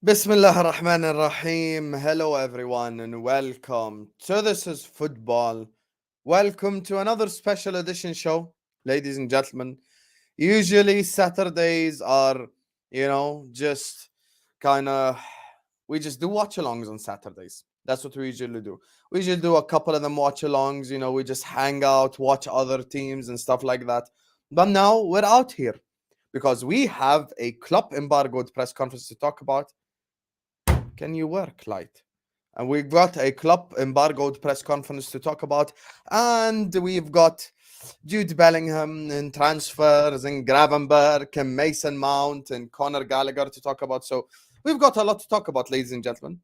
Bismillah ar-Rahman ar-Rahim. Hello everyone and welcome to This is Football. Welcome to another special edition show, ladies and gentlemen. Usually Saturdays are, just kind of, we just do watch-alongs on Saturdays. That's what we usually do. We usually do a couple of them watch-alongs, we just hang out, watch other teams and stuff like that. But now we're out here because we have a Klopp embargoed press conference to talk about. Can you work, Light? And we've got a Klopp embargoed press conference to talk about. And we've got Jude Bellingham and transfers and Gravenberg and Mason Mount and Conor Gallagher to talk about. So we've got a lot to talk about, ladies and gentlemen.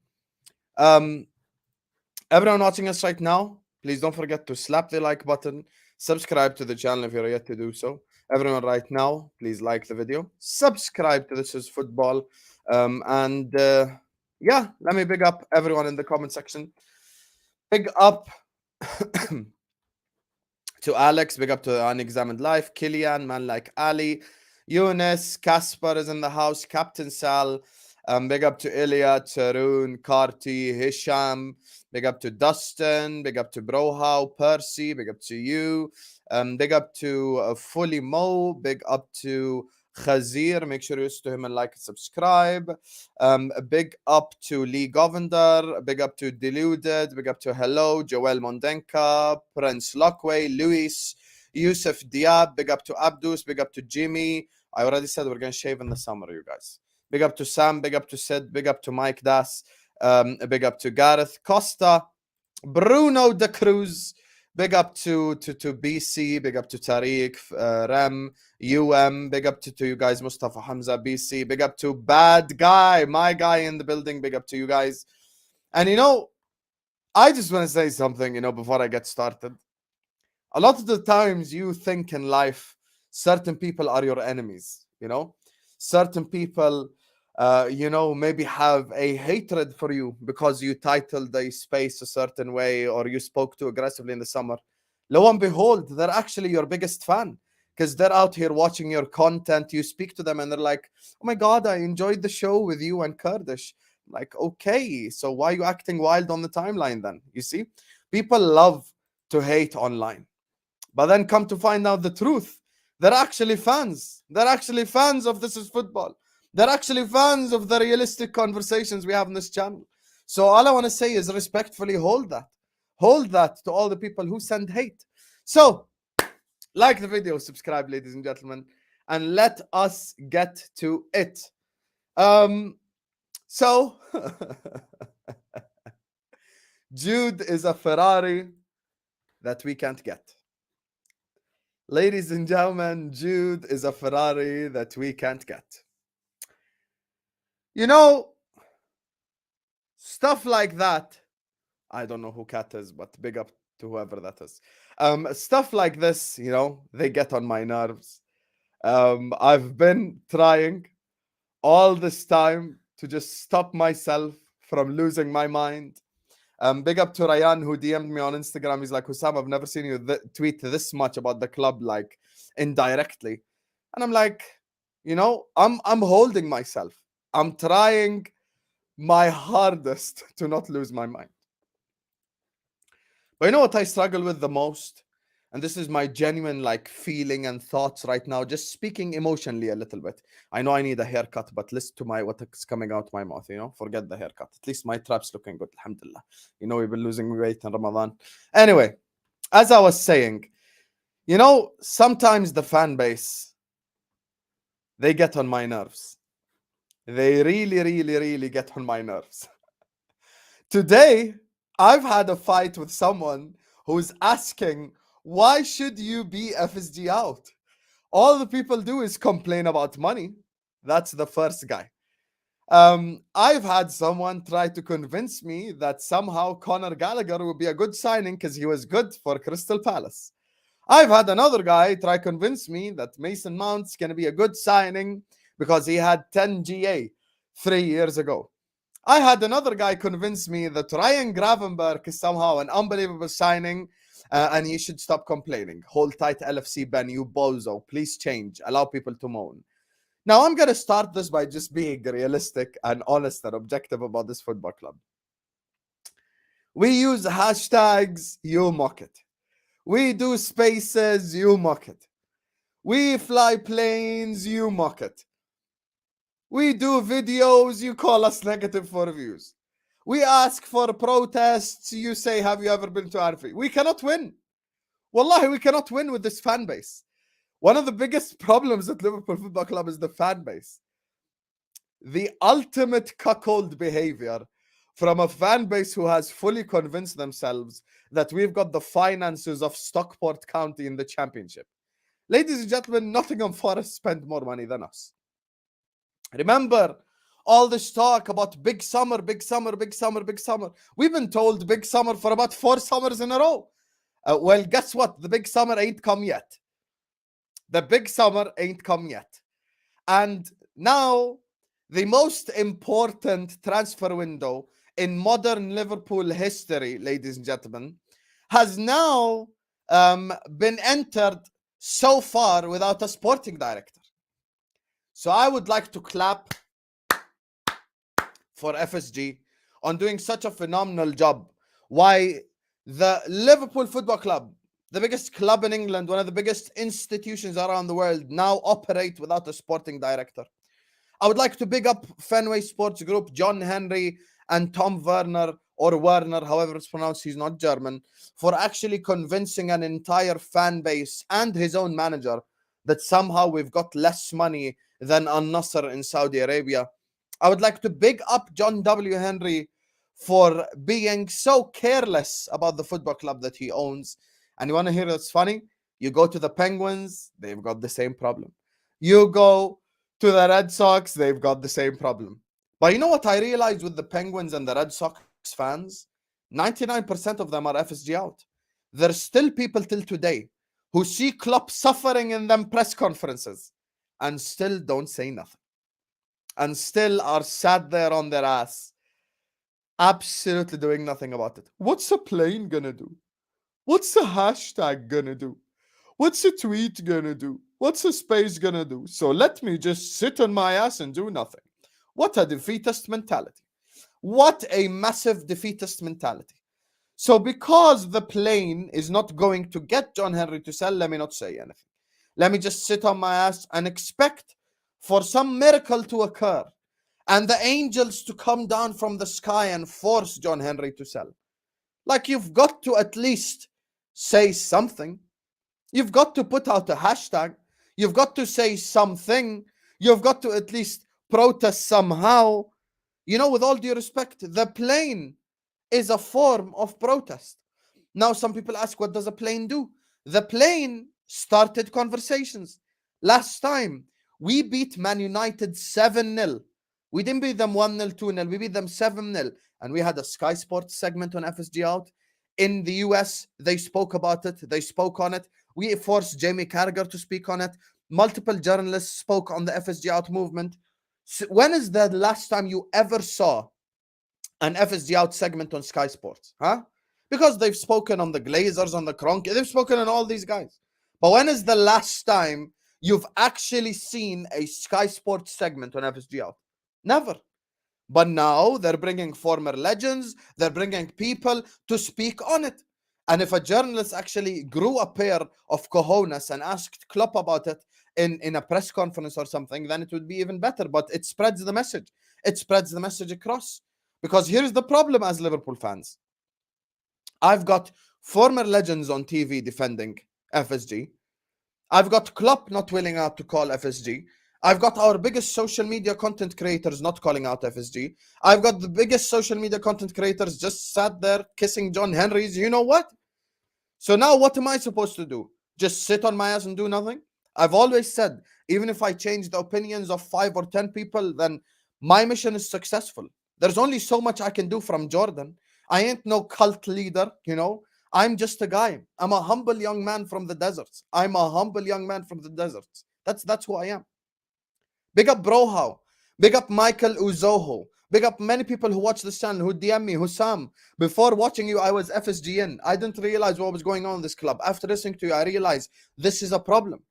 Everyone watching us right now, please don't forget to slap the like button. Subscribe to the channel if you're yet to do so. Everyone right now, please like the video. Subscribe to This is Football. Yeah, let me big up everyone in the comment section. Big up to Alex, big up to Unexamined Life, Killian, Man Like Ali, Eunice, Casper is in the house, Captain Sal, big up to Ilya, Tarun, Karti, Hisham, big up to Dustin, big up to Brohow, Percy, big up to you, big up to Fully Mo, big up to Khazir, make sure you to him and like and subscribe. A big up to Lee Govender, big up to Deluded, big up to Hello, Joel Mondenka, Prince Lockway, Luis, Yusuf Diab, big up to Abdus, big up to Jimmy. I already said we're going to shave in the summer, you guys. Big up to Sam, big up to Sid, big up to Mike Das, big up to Gareth Costa, Bruno De Cruz, big up to BC, big up to Tariq, Rem, big up to you guys, Mustafa Hamza, BC, big up to Bad Guy, my guy in the building, big up to you guys. And I just want to say something, before I get started. A lot of the times you think in life, certain people are your enemies, certain people, maybe have a hatred for you because you titled a space a certain way or you spoke too aggressively in the summer. Lo and behold, they're actually your biggest fan because they're out here watching your content. You speak to them and they're like, oh my God, I enjoyed the show with you and Kurdish. Like, okay, so why are you acting wild on the timeline then? You see, people love to hate online. But then come to find out the truth. They're actually fans. They're actually fans of This is Football. They're actually fans of the realistic conversations we have on this channel. So all I want to say is respectfully hold that. Hold that to all the people who send hate. So like the video, subscribe, ladies and gentlemen, and let us get to it. So Jude is a Ferrari that we can't get. Ladies and gentlemen, Jude is a Ferrari that we can't get. Stuff like that. I don't know who Cat is, but big up to whoever that is. Stuff like this, they get on my nerves. I've been trying all this time to just stop myself from losing my mind. Big up to Ryan who DM'd me on Instagram. He's like, Hussam, I've never seen you tweet this much about the club, like indirectly. And I'm like, I'm holding myself. I'm trying my hardest to not lose my mind. But you know what I struggle with the most? And this is my genuine feeling and thoughts right now, just speaking emotionally a little bit. I know I need a haircut, but listen to what's coming out my mouth, forget the haircut. At least my trap's looking good, alhamdulillah. We've been losing weight in Ramadan. Anyway, as I was saying, sometimes the fan base, they get on my nerves. They really, really, really get on my nerves. Today, I've had a fight with someone who's asking, why should you be FSG out? All the people do is complain about money. That's the first guy. I've had someone try to convince me that somehow Conor Gallagher would be a good signing because he was good for Crystal Palace. I've had another guy try to convince me that Mason Mount's going to be a good signing because he had 10 GA 3 years ago. I had another guy convince me that Ryan Gravenberg is somehow an unbelievable signing and he should stop complaining. Hold tight, LFC Ben, you bozo. Please change. Allow people to moan. Now, I'm going to start this by just being realistic and honest and objective about this football club. We use hashtags, you mock it. We do spaces, you mock it. We fly planes, you mock it. We do videos, you call us negative for views. We ask for protests, you say, have you ever been to Arfi? We cannot win. Wallahi, we cannot win with this fan base. One of the biggest problems at Liverpool Football Club is the fan base. The ultimate cuckold behavior from a fan base who has fully convinced themselves that we've got the finances of Stockport County in the Championship. Ladies and gentlemen, Nottingham Forest spend more money than us. Remember all this talk about big summer, big summer, big summer, big summer. We've been told big summer for about 4 summers in a row. Well, guess what? The big summer ain't come yet. The big summer ain't come yet. And now, the most important transfer window in modern Liverpool history, ladies and gentlemen, has now been entered so far without a sporting director. So I would like to clap for FSG on doing such a phenomenal job. Why the Liverpool Football Club, the biggest club in England, one of the biggest institutions around the world, now operate without a sporting director. I would like to big up Fenway Sports Group, John Henry and Tom Werner, or Werner, however it's pronounced, he's not German, for actually convincing an entire fan base and his own manager that somehow we've got less money than Al Nasser in Saudi Arabia. I would like to big up John W. Henry for being so careless about the football club that he owns. And you want to hear what's funny? You go to the Penguins, they've got the same problem. You go to the Red Sox, they've got the same problem. But you know what I realized with the Penguins and the Red Sox fans? 99% of them are FSG out. There's still people till today who see Klopp suffering in them press conferences and still don't say nothing. And still are sat there on their ass, absolutely doing nothing about it. What's a plane gonna do? What's a hashtag gonna do? What's a tweet gonna do? What's a space gonna do? So let me just sit on my ass and do nothing. What a defeatist mentality. What a massive defeatist mentality. So because the plane is not going to get John Henry to sell, let me not say anything. Let me just sit on my ass and expect for some miracle to occur and the angels to come down from the sky and force John Henry to sell. Like, you've got to at least say something. You've got to put out a hashtag. You've got to say something. You've got to at least protest somehow. You know, with all due respect, the plane is a form of protest. Now, some people ask, what does a plane do? The plane started conversations. Last time, we beat Man United 7-0. We didn't beat them 1-0, 2-0. We beat them 7-0. And we had a Sky Sports segment on FSG Out. In the US, they spoke about it. They spoke on it. We forced Jamie Carragher to speak on it. Multiple journalists spoke on the FSG Out movement. So when is the last time you ever saw an FSG Out segment on Sky Sports? Huh? Because they've spoken on the Glazers, on the Kroenke. They've spoken on all these guys. But when is the last time you've actually seen a Sky Sports segment on FSG Out? Never. But now they're bringing former legends, they're bringing people to speak on it. And if a journalist actually grew a pair of cojones and asked Klopp about it in a press conference or something, then it would be even better. But it spreads the message. It spreads the message across. Because here's the problem as Liverpool fans. I've got former legends on TV defending FSG. I've got Klopp not willing out to call FSG. I've got our biggest social media content creators not calling out FSG. I've got the biggest social media content creators just sat there kissing John Henry's. You know what? So now what am I supposed to do? Just sit on my ass and do nothing? I've always said, even if I change the opinions of 5 or 10 people, then my mission is successful. There's only so much I can do from Jordan. I ain't no cult leader, you know. I'm just a guy. I'm a humble young man from the deserts. I'm a humble young man from the deserts. That's who I am. Big up Brohow. Big up Michael Uzoho. Big up many people who watch this channel, who DM me, Hussam. Before watching you, I was FSGN. I didn't realize what was going on in this club. After listening to you, I realized this is a problem.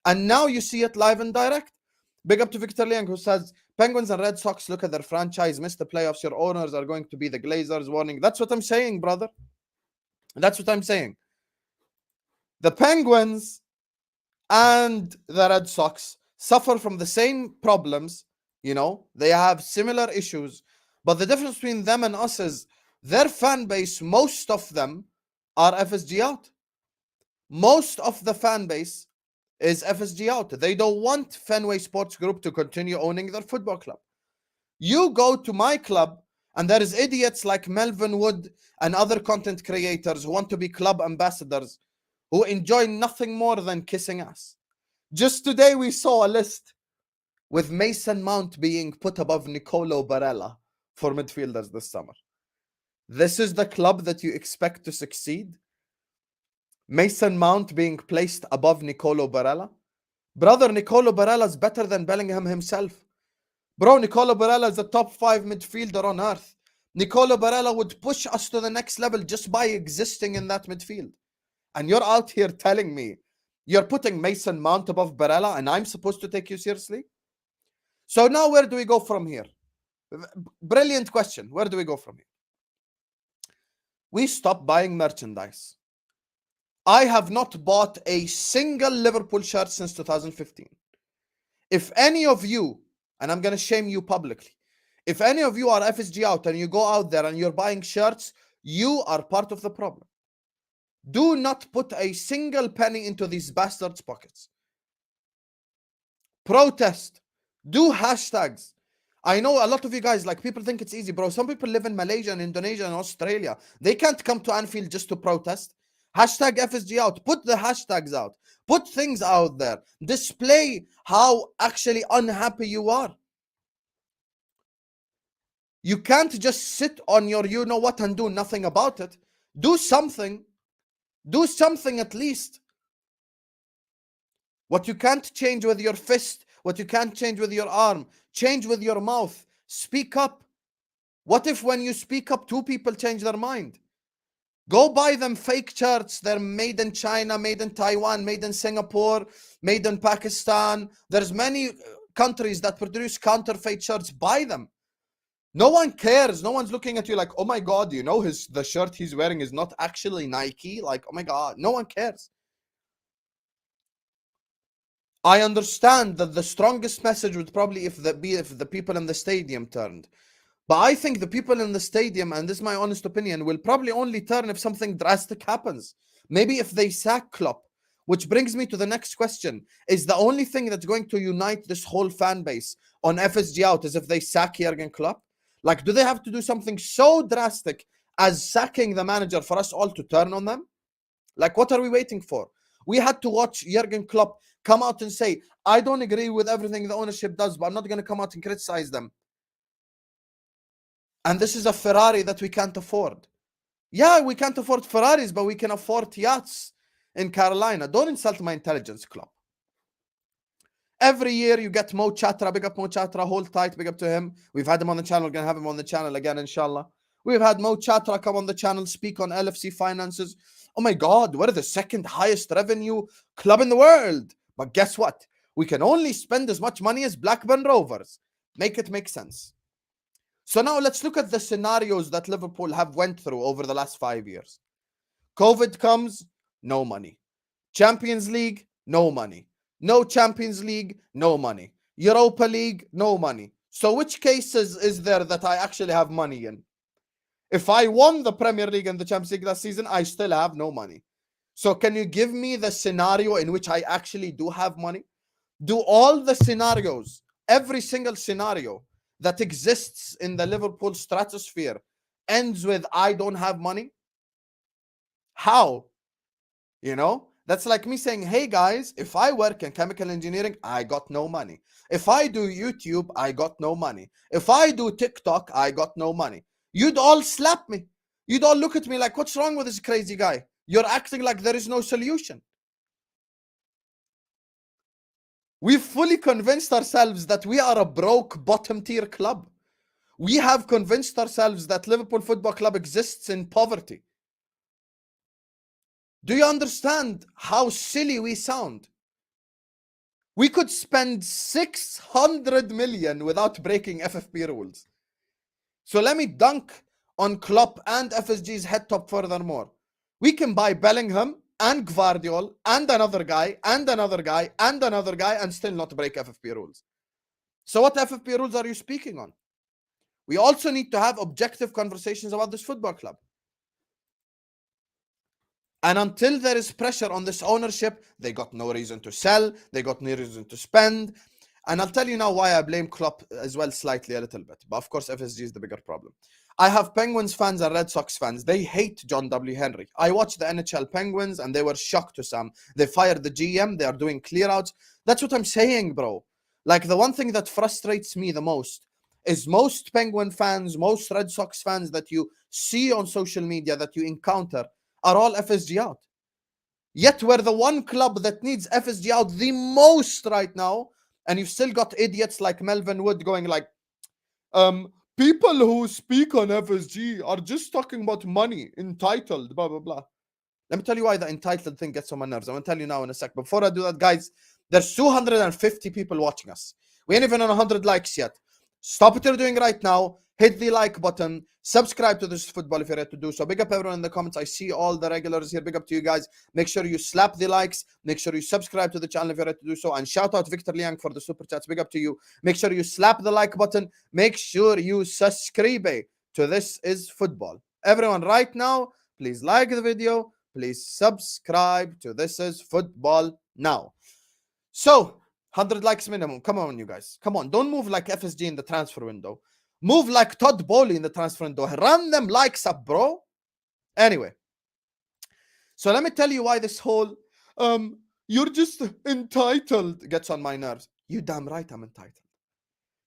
And now you see it live and direct. Big up to Victor Liang, who says, Penguins and Red Sox look at their franchise, miss the playoffs. Your owners are going to be the Glazers. Warning. That's what I'm saying, brother. That's what I'm saying. The Penguins and the Red Sox suffer from the same problems. You know, they have similar issues. But the difference between them and us is their fan base, most of them are FSG out. Most of the fan base is FSG out. They don't want Fenway Sports Group to continue owning their football club. You go to my club, and there is idiots like Melvin Wood and other content creators who want to be club ambassadors, who enjoy nothing more than kissing ass. Just today we saw a list with Mason Mount being put above Nicolo Barella for midfielders this summer. This is the club that you expect to succeed? Mason Mount being placed above Nicolo Barella? Brother, Nicolo Barella is better than Bellingham himself. Bro, Nicolo Barella is a top 5 midfielder on earth. Nicolo Barella would push us to the next level just by existing in that midfield. And you're out here telling me you're putting Mason Mount above Barella and I'm supposed to take you seriously? So now where do we go from here? Brilliant question. Where do we go from here? We stop buying merchandise. I have not bought a single Liverpool shirt since 2015. If any of you, and I'm going to shame you publicly, if any of you are FSG out and you go out there and you're buying shirts, you are part of the problem. Do not put a single penny into these bastards' pockets. Protest. Do hashtags. I know a lot of you guys, like, people think it's easy, bro. Some people live in Malaysia and Indonesia and Australia. They can't come to Anfield just to protest. Hashtag FSG out. Put the hashtags out. Put things out there. Display how actually unhappy you are. You can't just sit on your you know what and do nothing about it. Do something. Do something at least. What you can't change with your fist, what you can't change with your arm, change with your mouth. Speak up. What if when you speak up, 2 people change their mind? Go buy them fake shirts. They're made in China, made in Taiwan, made in Singapore, made in Pakistan. There's many countries that produce counterfeit shirts. Buy them. No one cares. No one's looking at you like, oh my God, you know, the shirt he's wearing is not actually Nike. Like, oh my God, no one cares. I understand that the strongest message would probably be if the people in the stadium turned. But I think the people in the stadium, and this is my honest opinion, will probably only turn if something drastic happens. Maybe if they sack Klopp. Which brings me to the next question. Is the only thing that's going to unite this whole fan base on FSG out is if they sack Jurgen Klopp? Like, do they have to do something so drastic as sacking the manager for us all to turn on them? Like, what are we waiting for? We had to watch Jurgen Klopp come out and say, I don't agree with everything the ownership does, but I'm not going to come out and criticize them. And this is a Ferrari that we can't afford. Yeah, we can't afford Ferraris, but we can afford yachts in Carolina. Don't insult my intelligence, Klopp. Every year you get Mo Chatra. Big up Mo Chatra. Hold tight. Big up to him. We've had him on the channel. We're going to have him on the channel again, inshallah. We've had Mo Chatra come on the channel, speak on LFC finances. Oh my God, we're the second highest revenue club in the world. But guess what? We can only spend as much money as Blackburn Rovers. Make it make sense. So now let's look at the scenarios that Liverpool have went through over the last 5 years. COVID comes, no money. Champions League, no money. No Champions League, no money. Europa League, no money. So which cases is there that I actually have money in? If I won the Premier League and the Champions League last season, I still have no money. So can you give me the scenario in which I actually do have money? Do all the scenarios, every single scenario that exists in the Liverpool stratosphere ends with I don't have money? How? You know, that's like me saying, hey guys, if I work in chemical engineering, I got no money. If I do YouTube, I got no money. If I do TikTok, I got no money. You'd all slap me. You'd all look at me like, what's wrong with this crazy guy? You're acting like there is no solution. We've fully convinced ourselves that we are a broke bottom tier club. We have convinced ourselves that Liverpool Football Club exists in poverty. Do you understand how silly we sound? We could spend 600 million without breaking FFP rules. So let me dunk on Klopp and FSG's head top furthermore. We can buy Bellingham and Gvardiol and another guy and another guy and another guy and still not break FFP rules. So what FFP rules are you speaking on? We also need to have objective conversations about this football club. And until there is pressure on this ownership, they got no reason to sell, they got no reason to spend. And I'll tell you now why I blame Klopp as well, slightly a little bit. But of course, FSG is the bigger problem. I have Penguins fans and Red Sox fans. They hate John W. Henry. I watched the NHL Penguins and they were shocked to some. They fired the GM. They are doing clear-outs. That's what I'm saying, bro. Like, the one thing that frustrates me the most is most Penguin fans, most Red Sox fans that you see on social media, that you encounter, are all FSG out. Yet we're the one club that needs FSG out the most right now. And you've still got idiots like Melvin Wood going like, people who speak on FSG are just talking about money, entitled, blah, blah, blah. Let me tell you why the entitled thing gets on my nerves. I'm going to tell you now in a sec. Before I do that, guys, there's 250 people watching us. We ain't even on 100 likes yet. Stop what you're doing right now. Hit the like button. Subscribe to this football if you're ready to do so. Big up everyone in the comments. I see all the regulars here. Big up to you guys. Make sure you slap the likes. Make sure you subscribe to the channel if you're ready to do so. And shout out Victor Liang for the super chats. Big up to you. Make sure you slap the like button. Make sure you subscribe to This Is Football. Everyone right now, please like the video. Please subscribe to This Is Football now. So, 100 likes minimum. Come on, you guys. Come on. Don't move like FSG in the transfer window. Move like Todd Bowley in the transfer window. Run them likes up, bro. Anyway. So let me tell you why this whole, you're just entitled gets on my nerves. You damn right I'm entitled.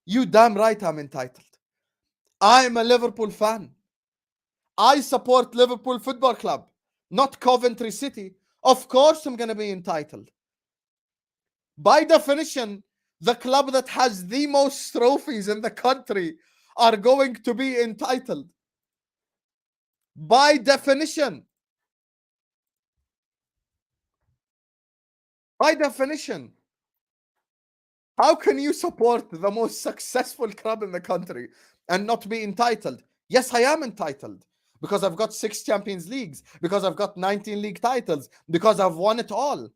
You damn right I'm entitled. I'm a Liverpool fan. I support Liverpool Football Club, not Coventry City. Of course I'm going to be entitled. By definition, the club that has the most trophies in the country are going to be entitled. By definition. By definition. How can you support the most successful club in the country and not be entitled? Yes, I am entitled. Because I've got 6 Champions Leagues. Because I've got 19 league titles. Because I've won it all.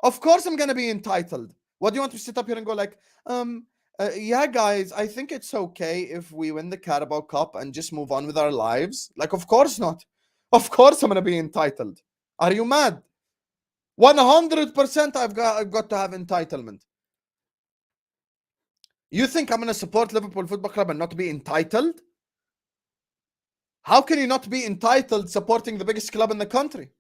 Of course I'm going to be entitled. What do you want to sit up here and go like, yeah, guys, I think it's okay if we win the Carabao Cup and just move on with our lives? Like, of course not. Of course I'm going to be entitled. Are you mad? 100% I've got to have entitlement. You think I'm going to support Liverpool Football Club and not be entitled? How can you not be entitled supporting the biggest club in the country?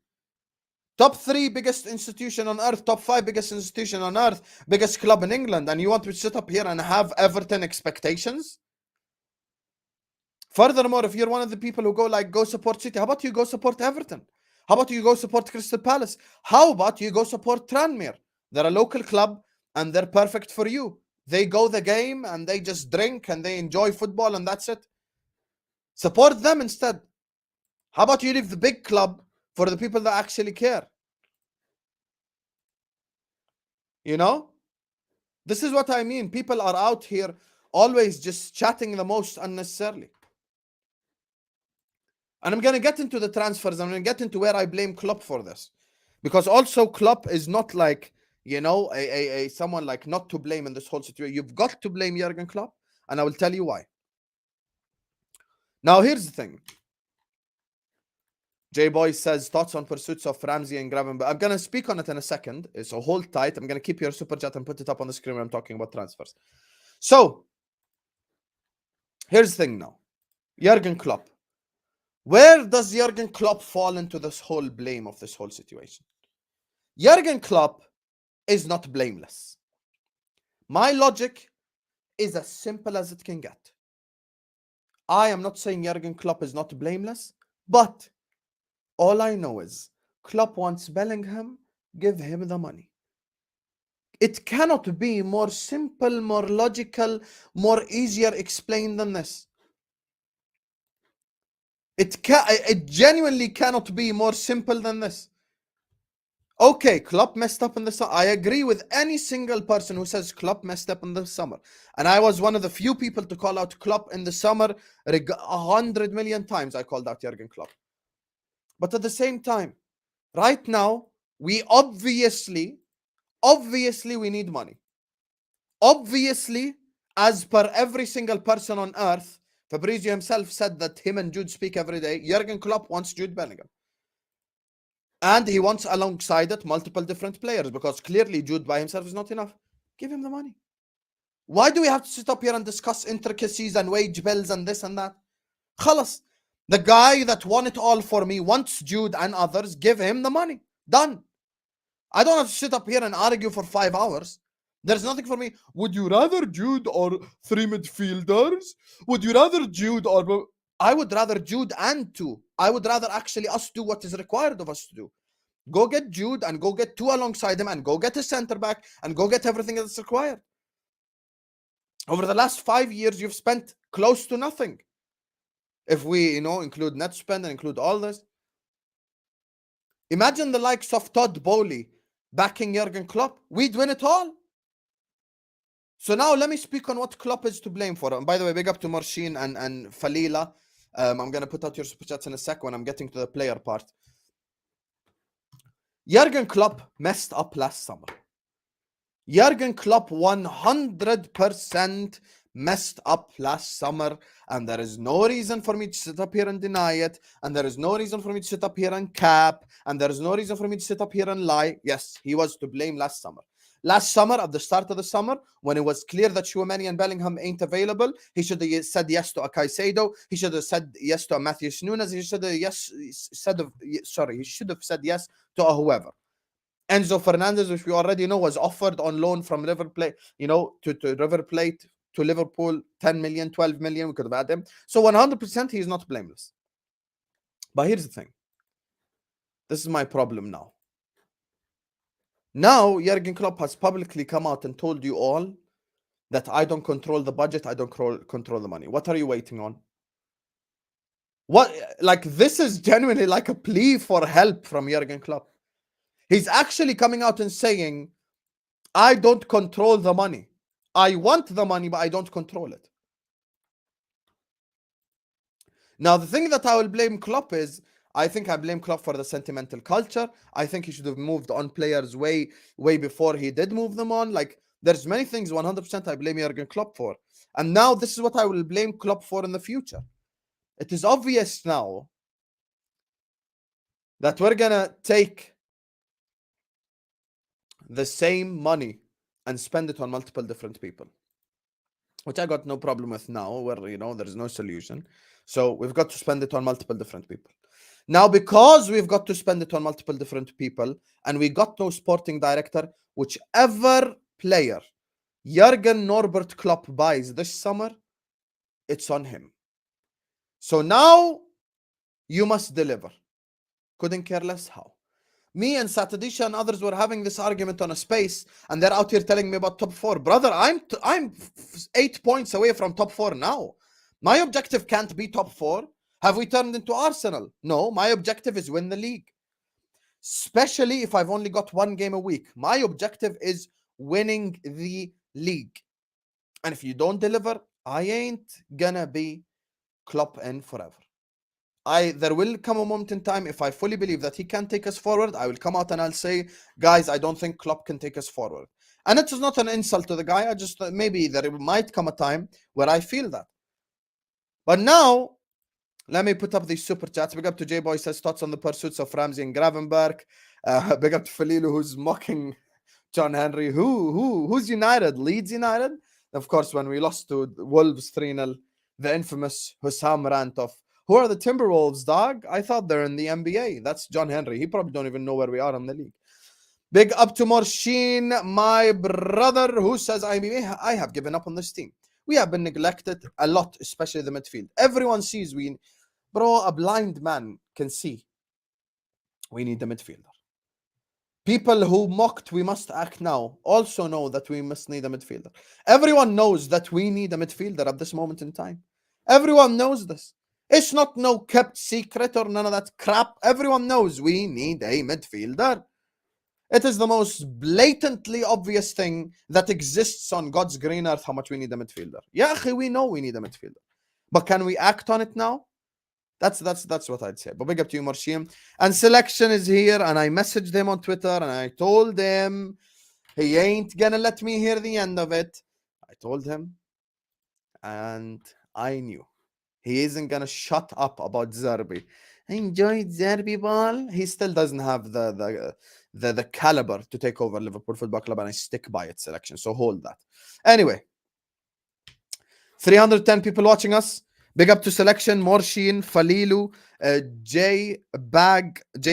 Top 3 biggest institution on earth, top 5 biggest institution on earth, biggest club in England, and you want to sit up here and have Everton expectations? Furthermore, if you're one of the people who go like, go support City, how about you go support Everton? How about you go support Crystal Palace? How about you go support Tranmere? They're a local club and they're perfect for you. They go the game and they just drink and they enjoy football and that's it. Support them instead. How about you leave the big club for the people that actually care? You know? This is what I mean. People are out here always just chatting the most unnecessarily. And I'm going to get into the transfers. I'm going to get into where I blame Klopp for this. Because also Klopp is not like, you know, someone like not to blame in this whole situation. You've got to blame Jurgen Klopp. And I will tell you why. Now, here's the thing. J-Boy says, thoughts on pursuits of Ramsey and Gravenberch. I'm going to speak on it in a second. So hold tight. I'm going to keep your super chat and put it up on the screen when I'm talking about transfers. So, here's the thing now. Jurgen Klopp. Where does Jurgen Klopp fall into this whole blame of this whole situation? Jurgen Klopp is not blameless. My logic is as simple as it can get. I am not saying Jurgen Klopp is not blameless, but all I know is Klopp wants Bellingham, give him the money. It cannot be more simple, more logical, more easier explained than this. It genuinely cannot be more simple than this. Okay, Klopp messed up in the summer. I agree with any single person who says Klopp messed up in the summer. And I was one of the few people to call out Klopp in the summer. 100 million times I called out Jurgen Klopp. But at the same time, right now, we obviously we need money. Obviously, as per every single person on earth, Fabrizio himself said that him and Jude speak every day. Jurgen Klopp wants Jude Bellingham. And he wants alongside it multiple different players, because clearly Jude by himself is not enough. Give him the money. Why do we have to sit up here and discuss intricacies and wage bills and this and that? Khalas. The guy that won it all for me wants Jude and others. Give him the money. Done. I don't have to sit up here and argue for 5 hours. There's nothing for me. Would you rather Jude or 3 midfielders? Would you rather Jude or... I would rather Jude and 2. I would rather actually us do what is required of us to do. Go get Jude and go get 2 alongside him and go get a centre back and go get everything that's required. Over the last 5 years, you've spent close to nothing. If we, include net spend and include all this. Imagine the likes of Todd Bowley backing Jurgen Klopp. We'd win it all. So now let me speak on what Klopp is to blame for. And by the way, big up to Machin and Falila. I'm going to put out your super chats in a sec when I'm getting to the player part. Jurgen Klopp messed up last summer. Jurgen Klopp 100% messed up last summer, and there is no reason for me to sit up here and deny it, and there is no reason for me to sit up here and cap, and there is no reason for me to sit up here and lie. Yes, he was to blame last summer. Last summer, at the start of the summer, when it was clear that Tchouaméni and Bellingham ain't available, he should have said yes to a Caicedo. He should have said yes to a Nunez. He should have said yes to a whoever. Enzo Fernandez, which we already know, was offered on loan from River Plate, to River Plate to Liverpool, 10 million, 12 million. We could have had him. So 100% he is not blameless. But here's the thing. This is my problem now. Now, Jurgen Klopp has publicly come out and told you all that I don't control the budget, I don't control the money. What are you waiting on? This is genuinely like a plea for help from Jurgen Klopp. He's actually coming out and saying, I don't control the money. I want the money, but I don't control it. Now, the thing that I will blame Klopp is, I think I blame Klopp for the sentimental culture. I think he should have moved on players way before he did move them on. There's many things 100% I blame Jurgen Klopp for. And now this is what I will blame Klopp for in the future. It is obvious now that we're going to take the same money and spend it on multiple different people, which I got no problem with now, where, there's no solution. So we've got to spend it on multiple different people. Now, because we've got to spend it on multiple different people and we got no sporting director, whichever player Jurgen Norbert Klopp buys this summer, it's on him. So now you must deliver. Couldn't care less how. Me and Satadisha and others were having this argument on a space, and they're out here telling me about top 4. Brother, I'm 8 points away from top 4 now. My objective can't be top 4. Have we turned into Arsenal? No, my objective is win the league. Especially if I've only got 1 game a week. My objective is winning the league. And if you don't deliver, I ain't gonna be Klopp in forever. There will come a moment in time, if I fully believe that he can take us forward, I will come out and I'll say, guys, I don't think Klopp can take us forward. And it is not an insult to the guy. I just, maybe there might come a time where I feel that. But now, let me put up these super chats. Big up to J-Boy, says thoughts on the pursuits of Ramsey and Gravenberg. Big up to Falilu, who's mocking John Henry. Who's United? Leeds United? Of course, when we lost to Wolves 3-0, the infamous Hussam rant of, who are the Timberwolves, dog? I thought they're in the NBA. That's John Henry. He probably don't even know where we are in the league. Big up to Morshin, my brother, who says, I have given up on this team. We have been neglected a lot, especially the midfield. Everyone sees bro, a blind man can see we need the midfielder. People who mocked we must act now also know that we must need a midfielder. Everyone knows that we need a midfielder at this moment in time. Everyone knows this. It's not no kept secret or none of that crap. Everyone knows we need a midfielder. It is the most blatantly obvious thing that exists on God's green earth how much we need a midfielder. Yeah, we know we need a midfielder. But can we act on it now? That's what I'd say. But big up to you, Marshim. And selection is here, and I messaged him on Twitter, and I told him he ain't gonna let me hear the end of it. I told him, and I knew he isn't gonna shut up about Zerbi. I enjoyed Zerbi ball. He still doesn't have the caliber to take over Liverpool Football Club, and I stick by its selection. So hold that. Anyway, 310 people watching us. Big up to selection, Morshin, Falilu, J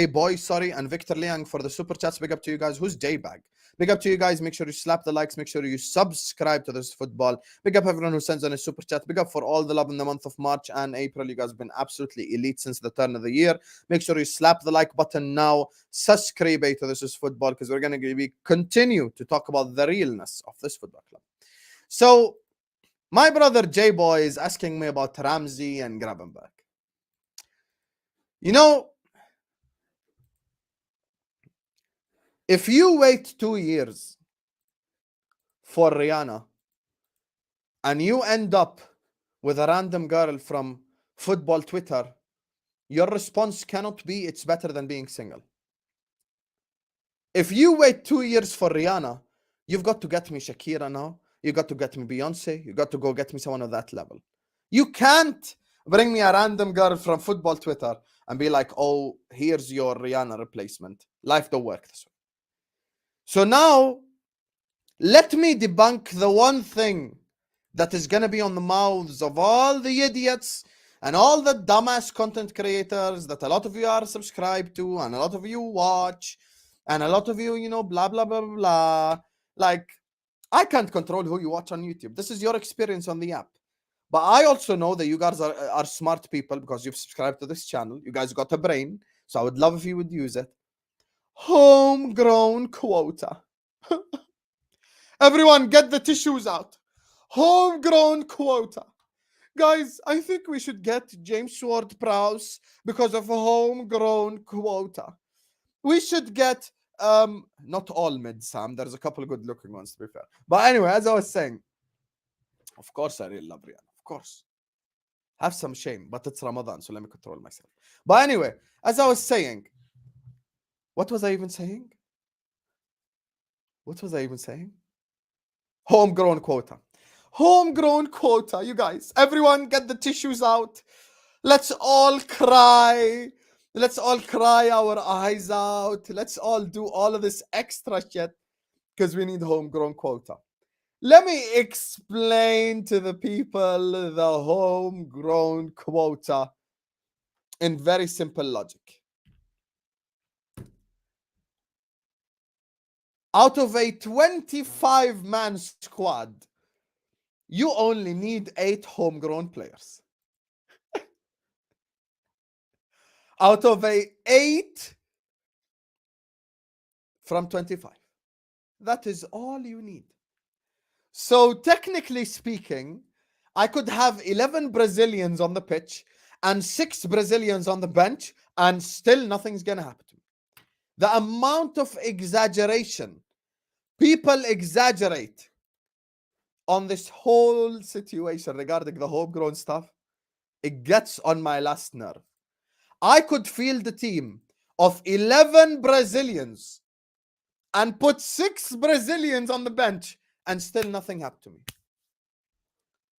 Boy, and Victor Liang for the super chats. Big up to you guys. Who's J Bag? Big up to you guys. Make sure you slap the likes. Make sure you subscribe to this football. Big up everyone who sends on a super chat. Big up for all the love in the month of March and April. You guys have been absolutely elite since the turn of the year. Make sure you slap the like button now. Subscribe to This Is Football, because we're going to continue to talk about the realness of this football club. So, my brother J-Boy is asking me about Ramsey and Gravenberg. You know, if you wait 2 years for Rihanna and you end up with a random girl from football Twitter, your response cannot be it's better than being single. If you wait 2 years for Rihanna, you've got to get me Shakira now. You got to get me Beyonce. You got to go get me someone of that level. You can't bring me a random girl from football Twitter and be like, oh, here's your Rihanna replacement. Life don't work this way. So now, let me debunk the one thing that is going to be on the mouths of all the idiots and all the dumbass content creators that a lot of you are subscribed to and a lot of you watch and a lot of you, blah, blah, blah, blah, blah. Like, I can't control who you watch on YouTube. This is your experience on the app. But I also know that you guys are smart people because you've subscribed to this channel. You guys got a brain. So I would love if you would use it. Homegrown quota. Everyone get the tissues out. Homegrown quota. Guys, I think we should get James Ward-Prowse because of a homegrown quota. We should get not all mid, Sam. There's a couple of good looking ones, to be fair. But anyway, as I was saying, of course I really love Rihanna. Of course. Have some shame, but it's Ramadan, so let me control myself. But anyway, as I was saying, what was I even saying? Homegrown quota. Homegrown quota, you guys. Everyone get the tissues out. Let's all cry. Let's all cry our eyes out. Let's all do all of this extra shit because we need homegrown quota. Let me explain to the people the homegrown quota in very simple logic. Out of a 25-man squad, you only need 8 homegrown players. Out of 8 from 25. That is all you need. So technically speaking, I could have 11 Brazilians on the pitch and 6 Brazilians on the bench, and still nothing's going to happen to me. The amount of exaggeration people exaggerate on this whole situation regarding the homegrown stuff, it gets on my last nerve. I could field the team of 11 Brazilians and put 6 Brazilians on the bench and still nothing happened to me.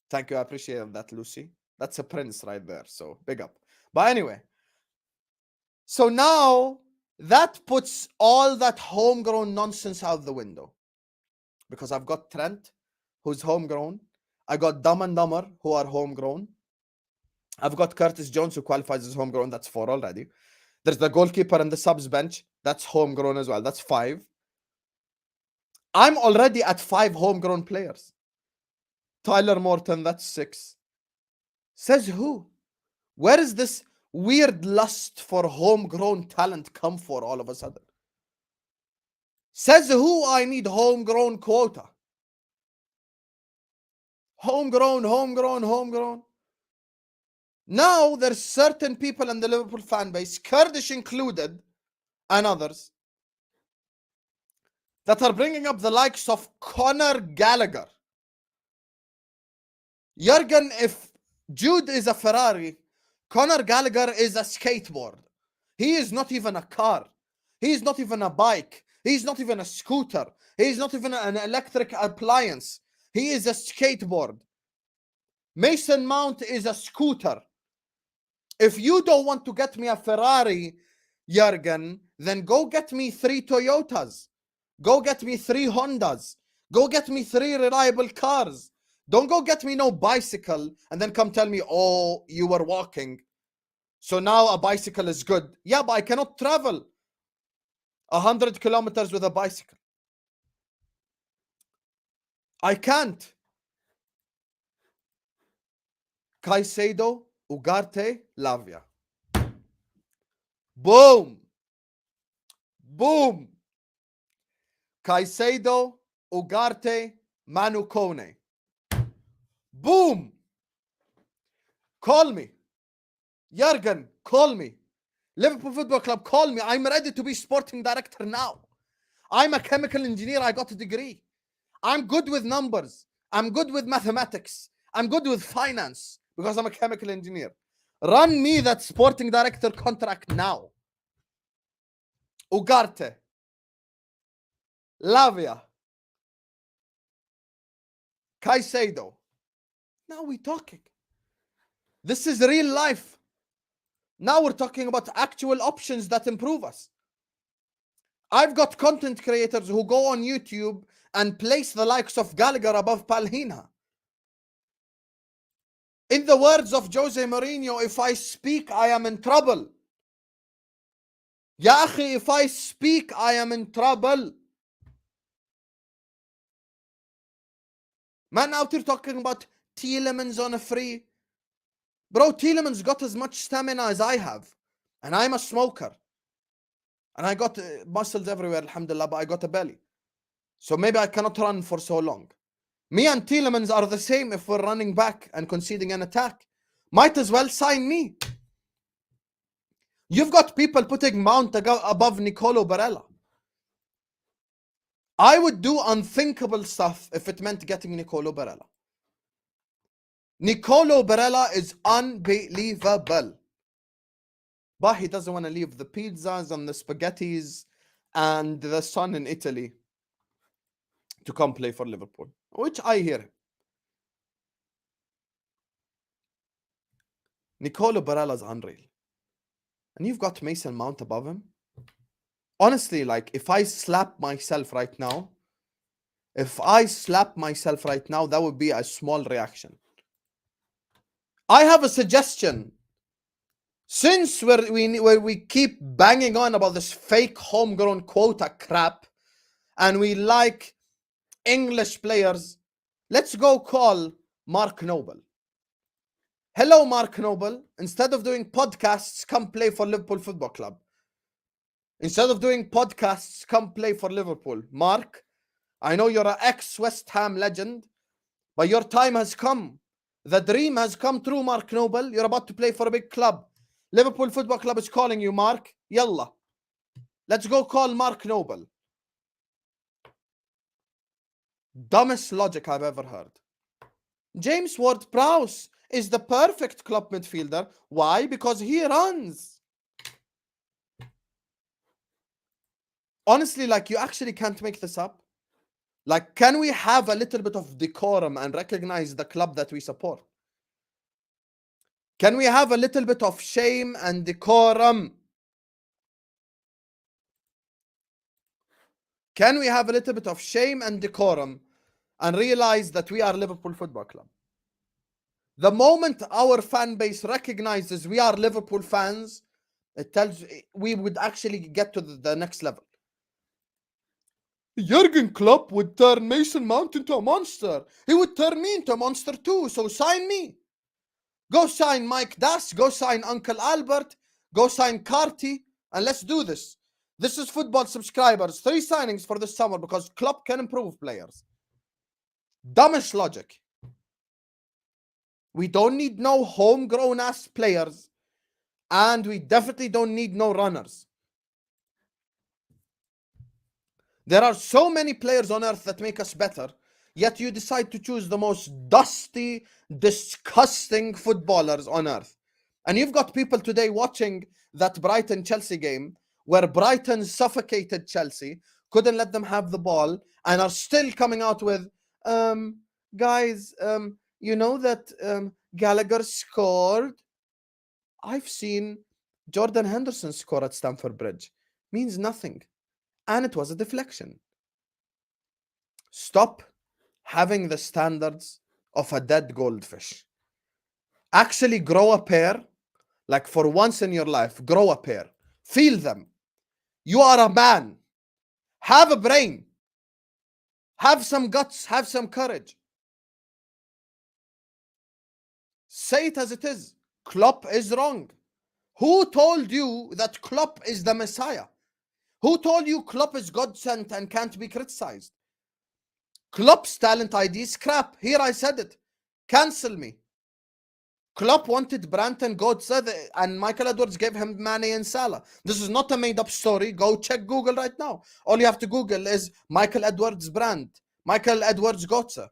Thank you. I appreciate that, Lucy. That's a prince right there. So big up. But anyway, so now that puts all that homegrown nonsense out the window, because I've got Trent, who's homegrown. I got Dumb and Dumber, who are homegrown. I've got Curtis Jones, who qualifies as homegrown. That's 4 already. There's the goalkeeper and the subs bench. That's homegrown as well. That's 5. I'm already at 5 homegrown players. Tyler Morton, that's 6. Says who? Where is this weird lust for homegrown talent come for all of a sudden? Says who I need homegrown quota? Homegrown. Now there's certain people in the Liverpool fan base, Kurdish included, and others, that are bringing up the likes of Conor Gallagher. Jurgen, if Jude is a Ferrari, Conor Gallagher is a skateboard. He is not even a car. He is not even a bike. He is not even a scooter. He is not even an electric appliance. He is a skateboard. Mason Mount is a scooter. If you don't want to get me a Ferrari, Jurgen, then go get me 3 Toyotas. Go get me 3 Hondas. Go get me 3 reliable cars. Don't go get me no bicycle and then come tell me, oh, you were walking, so now a bicycle is good. Yeah, but I cannot travel 100 kilometers with a bicycle. I can't. Caicedo, Ugarte, Lavia. Boom. Boom. Caicedo, Ugarte, Manu Kone. Boom. Call me. Jurgen, call me. Liverpool Football Club, call me. I'm ready to be sporting director now. I'm a chemical engineer. I got a degree. I'm good with numbers. I'm good with mathematics. I'm good with finance because I'm a chemical engineer. Run me that sporting director contract now. Ugarte. Lavia. Caicedo. Now we're talking. This is real life. Now we're talking about actual options that improve us. I've got content creators who go on YouTube and place the likes of Gallagher above Palhinha. In the words of Jose Mourinho, if I speak, I am in trouble. Ya akhi, if I speak, I am in trouble. Man, out here talking about Tielemans on a free. Bro, Tielemans got as much stamina as I have. And I'm a smoker. And I got muscles everywhere, alhamdulillah, but I got a belly. So maybe I cannot run for so long. Me and Tielemans are the same if we're running back and conceding an attack. Might as well sign me. You've got people putting Mount above Nicolo Barella. I would do unthinkable stuff if it meant getting Nicolo Barella. Nicolo Barella is unbelievable. But he doesn't want to leave the pizzas and the spaghettis and the sun in Italy to come play for Liverpool, which I hear. Nicolo Barella is unreal. And you've got Mason Mount above him. Honestly, like, if I slap myself right now, that would be a small reaction. I have a suggestion. Since we keep banging on about this fake homegrown quota crap, and we like English players, let's go call Mark Noble. Hello, Mark Noble. Instead of doing podcasts, come play for Liverpool Football Club. Instead of doing podcasts, come play for Liverpool. Mark, I know you're an ex-West Ham legend, but your time has come. The dream has come true, Mark Noble. You're about to play for a big club. Liverpool Football Club is calling you, Mark. Yalla. Let's go call Mark Noble. Dumbest logic I've ever heard. James Ward-Prowse is the perfect Klopp midfielder. Why? Because he runs. Honestly, like, you actually can't make this up. Like, can we have a little bit of decorum and recognize the club that we support? Can we have a little bit of shame and decorum? Can we have a little bit of shame and decorum and realize that we are Liverpool Football Club? The moment our fan base recognizes we are Liverpool fans, it tells we would actually get to the next level. Jurgen Klopp would turn Mason Mount into a monster. He would turn me into a monster too, so sign me. Go sign Mike Das, go sign Uncle Albert, go sign Carty, and let's do this. This is football subscribers. 3 signings for this summer because Klopp can improve players. Dumbest logic. We don't need no homegrown ass players, and we definitely don't need no runners. There are so many players on earth that make us better, yet you decide to choose the most dusty, disgusting footballers on earth. And you've got people today watching that Brighton-Chelsea game where Brighton suffocated Chelsea, couldn't let them have the ball, and are still coming out with, guys, you know that Gallagher scored? I've seen Jordan Henderson score at Stamford Bridge. Means nothing. And it was a deflection. Stop having the standards of a dead goldfish. Actually grow a pair, like for once in your life, grow a pair. Feel them. You are a man. Have a brain. Have some guts. Have some courage. Say it as it is. Klopp is wrong. Who told you that Klopp is the Messiah? Who told you Klopp is God sent and can't be criticized? Klopp's talent ID is crap. Here I said it. Cancel me. Klopp wanted Branton Godse and Michael Edwards gave him Mane and Salah. This is not a made-up story. Go check Google right now. All you have to Google is Michael Edwards brand. Michael Edwards Godse.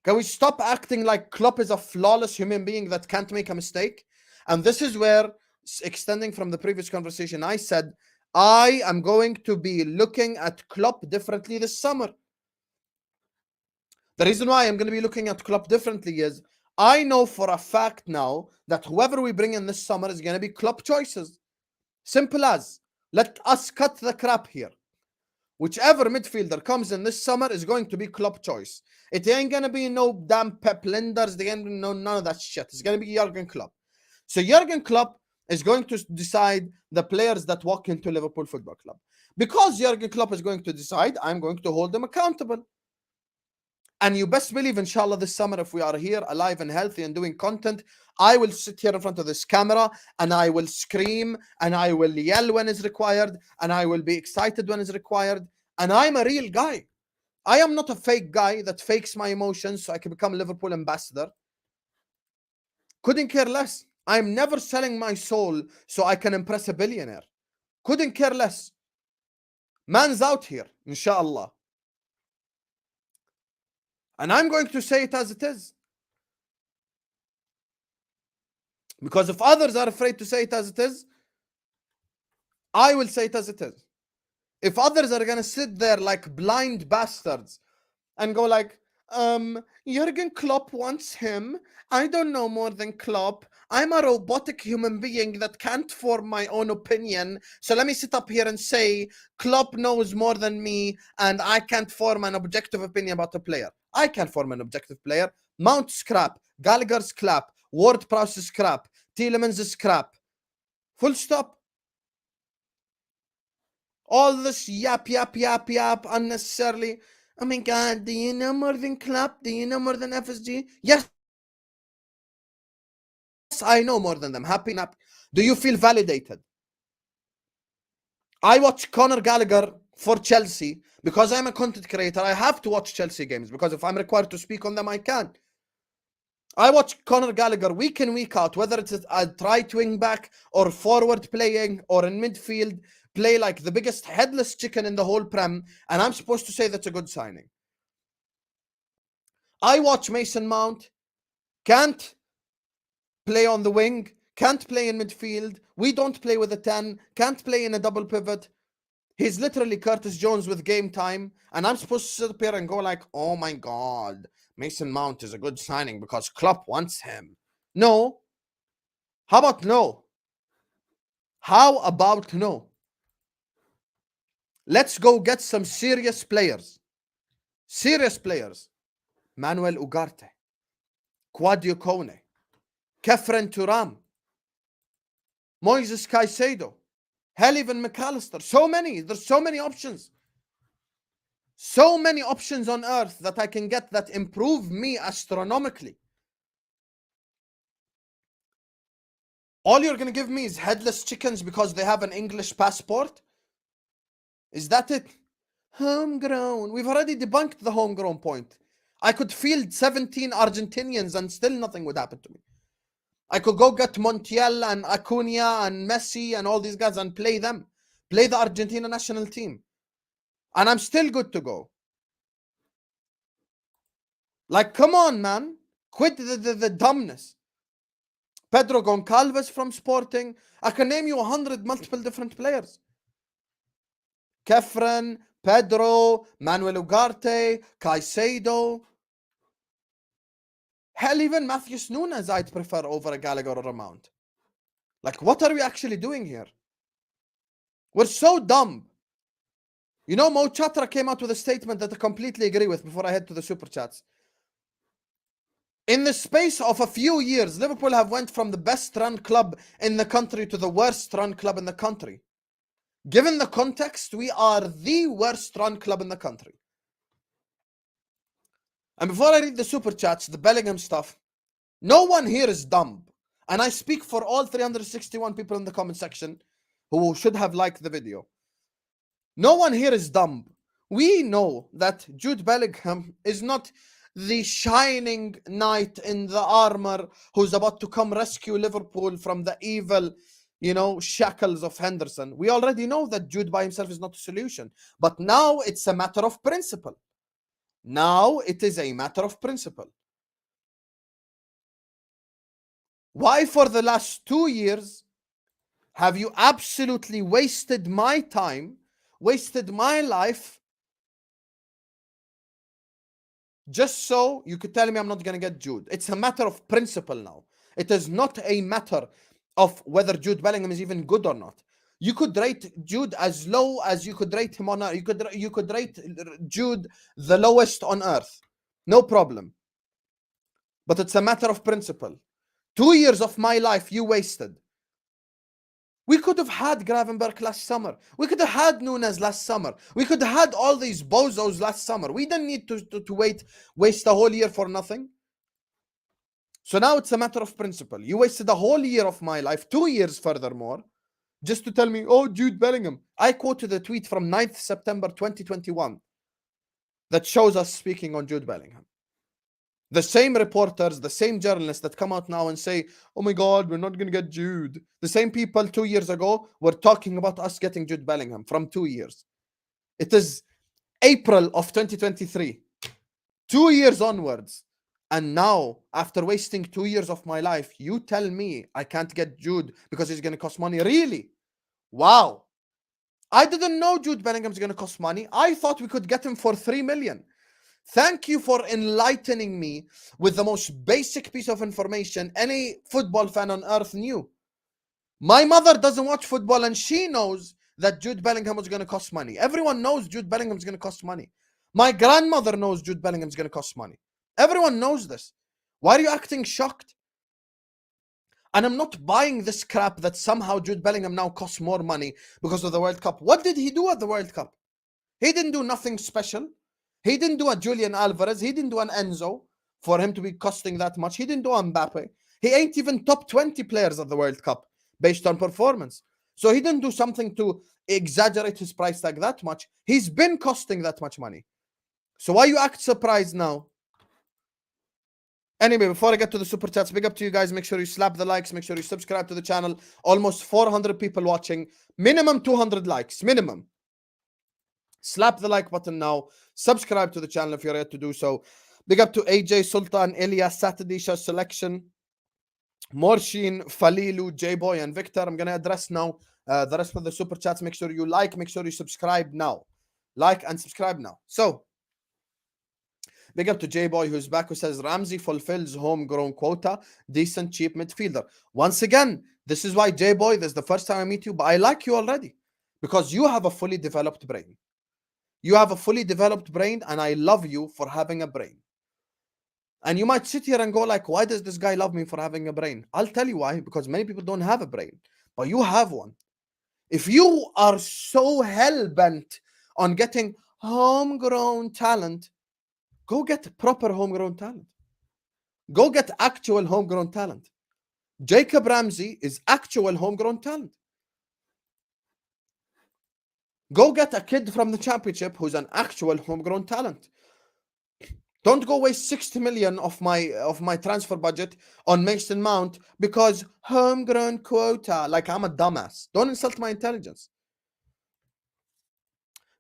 Can we stop acting like Klopp is a flawless human being that can't make a mistake? And this is where, extending from the previous conversation, I said, I am going to be looking at Klopp differently this summer. The reason why I'm going to be looking at Klopp differently is I know for a fact now that whoever we bring in this summer is going to be Klopp choices. Simple as. Let us cut the crap here. Whichever midfielder comes in this summer is going to be Klopp choice. It ain't going to be no damn Pep Linders. They ain't no none of that shit. It's going to be Jurgen Klopp. So Jurgen Klopp is going to decide the players that walk into Liverpool Football Club. Because Jurgen Klopp is going to decide, I'm going to hold them accountable. And you best believe, inshallah, this summer, if we are here alive and healthy and doing content, I will sit here in front of this camera and I will scream and I will yell when it's required and I will be excited when it's required. And I'm a real guy. I am not a fake guy that fakes my emotions so I can become a Liverpool ambassador. Couldn't care less. I'm never selling my soul so I can impress a billionaire. Couldn't care less. Man's out here, inshallah. And I'm going to say it as it is. Because if others are afraid to say it as it is, I will say it as it is. If others are going to sit there like blind bastards and go like, Jurgen Klopp wants him. I don't know more than Klopp. I'm a robotic human being that can't form my own opinion. So let me sit up here and say, Klopp knows more than me and I can't form an objective opinion about a player. I can't form an objective player. Mount's crap. Gallagher's crap. Ward-Prowse is crap. Tielemans is crap. Full stop. All this yap unnecessarily. Oh my God, do you know more than Klopp? Do you know more than FSG? Yes, I know more than them. Happy enough. Do you feel validated? I watch Conor Gallagher for Chelsea because I'm a content creator. I have to watch Chelsea games because if I'm required to speak on them, I can. I watch Conor Gallagher week in, week out, whether it's a right wing back or forward playing or in midfield, play like the biggest headless chicken in the whole Prem, and I'm supposed to say that's a good signing. I watch Mason Mount, can't play on the wing, can't play in midfield, we don't play with a 10, can't play in a double pivot. He's literally Curtis Jones with game time, and I'm supposed to sit up here and go like, oh my God, Mason Mount is a good signing because Klopp wants him. No. How about no? How about no? Let's go get some serious players. Serious players. Manuel Ugarte. Quadio Kone. Kefren Turam. Moises Caicedo. Hell, even McAllister. So many. There's so many options. So many options on earth that I can get that improve me astronomically. All you're going to give me is headless chickens because they have an English passport? Is that it? Homegrown. We've already debunked the homegrown point. I could field 17 Argentinians and still nothing would happen to me. I could go get Montiel and Acuna and Messi and all these guys and play them. Play the Argentina national team. And I'm still good to go. Like, come on, man. Quit the dumbness. Pedro Goncalves from Sporting. I can name you 100 multiple different players. Kefren, Pedro, Manuel Ugarte, Caicedo. Hell, even Matheus Nunez I'd prefer over a Gallagher or a Mount. Like, what are we actually doing here? We're so dumb. You know, Mo Chatra came out with a statement that I completely agree with before I head to the super chats. In the space of a few years, Liverpool have went from the best run club in the country to the worst run club in the country. Given the context, we are the worst run club in the country. And before I read the super chats, the Bellingham stuff, no one here is dumb. And I speak for all 361 people in the comment section who should have liked the video. No one here is dumb. We know that Jude Bellingham is not the shining knight in the armor who's about to come rescue Liverpool from the evil, shackles of Henderson. We already know that Jude by himself is not a solution. But now it's a matter of principle. Now it is a matter of principle. Why for the last 2 years have you absolutely wasted my time, wasted my life, just so you could tell me I'm not going to get Jude? It's a matter of principle now. It is not a matter of whether Jude Bellingham is even good or not. You could rate Jude as low as you could rate him on earth. You could rate Jude the lowest on earth. No problem. But it's a matter of principle. 2 years of my life you wasted. We could have had Gravenberg last summer. We could have had Nunez last summer. We could have had all these bozos last summer. We didn't need to waste a whole year for nothing. So now it's a matter of principle. You wasted a whole year of my life, 2 years furthermore, just to tell me, oh, Jude Bellingham. I quoted a tweet from 9th September 2021 that shows us speaking on Jude Bellingham. The same reporters, the same journalists that come out now and say, oh my God, we're not going to get Jude. The same people 2 years ago were talking about us getting Jude Bellingham from 2 years. It is April of 2023. 2 years onwards. And now, after wasting 2 years of my life, you tell me I can't get Jude because he's going to cost money. Really? Wow. I didn't know Jude Bellingham's going to cost money. I thought we could get him for 3 million. Thank you for enlightening me with the most basic piece of information any football fan on earth knew. My mother doesn't watch football and she knows that Jude Bellingham was going to cost money. Everyone knows Jude Bellingham is going to cost money. My grandmother knows Jude Bellingham is going to cost money. Everyone knows this. Why are you acting shocked? And I'm not buying this crap that somehow Jude Bellingham now costs more money because of the World Cup. What did he do at the World Cup? He didn't do nothing special. He didn't do a Julian Alvarez. He didn't do an Enzo for him to be costing that much. He didn't do Mbappe. He ain't even top 20 players at the World Cup based on performance. So he didn't do something to exaggerate his price tag that much. He's been costing that much money. So why you act surprised now? Anyway, before I get to the super chats, big up to you guys. Make sure you slap the likes. Make sure you subscribe to the channel. Almost 400 people watching. Minimum 200 likes. Minimum. Slap the like button now. Subscribe to the channel if you're yet to do so. Big up to AJ, Sultan, Elias, Saturday Show Selection, Morshin, Falilu, J-Boy, and Victor. I'm going to address now the rest of the super chats. Make sure you like. Make sure you subscribe now. Like and subscribe now. So, big up to J-Boy who's back, who says, Ramsey fulfills homegrown quota. Decent, cheap midfielder. Once again, this is why, J-Boy, this is the first time I meet you, but I like you already. Because you have a fully developed brain. You have a fully developed brain, and I love you for having a brain. And you might sit here and go like, why does this guy love me for having a brain? I'll tell you why, because many people don't have a brain, but you have one. If you are so hell-bent on getting homegrown talent, go get proper homegrown talent. Go get actual homegrown talent. Jacob Ramsey is actual homegrown talent. Go get a kid from the championship who's an actual homegrown talent. Don't go waste 60 million of my transfer budget on Mason Mount because homegrown quota, like I'm a dumbass. Don't insult my intelligence.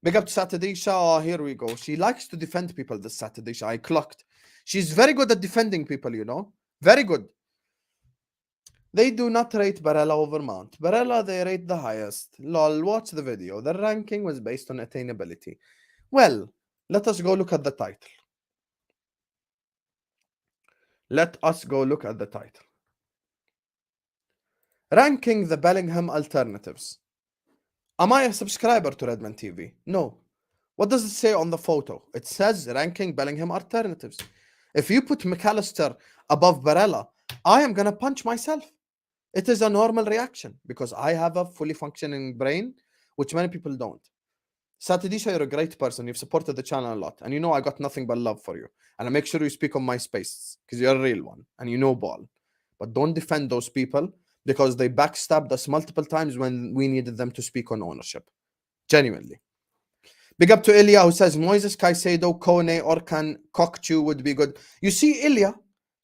Big up to Satadisha. Oh, here we go. She likes to defend people, this Satadisha. I clocked. She's very good at defending people, you know. Very good. They do not rate Barella over Mount. Barella, they rate the highest. Lol, watch the video. The ranking was based on attainability. Well, let us go look at the title. Let us go look at the title. Ranking the Bellingham alternatives. Am I a subscriber to Redman TV? No. What does it say on the photo? It says ranking Bellingham alternatives. If you put McAllister above Barella, I am going to punch myself. It is a normal reaction because I have a fully functioning brain, which many people don't. Satidisha, you're a great person. You've supported the channel a lot. And you know I got nothing but love for you. And I make sure you speak on my space because you're a real one and you know ball. But don't defend those people because they backstabbed us multiple times when we needed them to speak on ownership. Genuinely. Big up to Ilya who says Moises Caicedo, Kone, Orkan, Kokchu would be good. You see Ilya?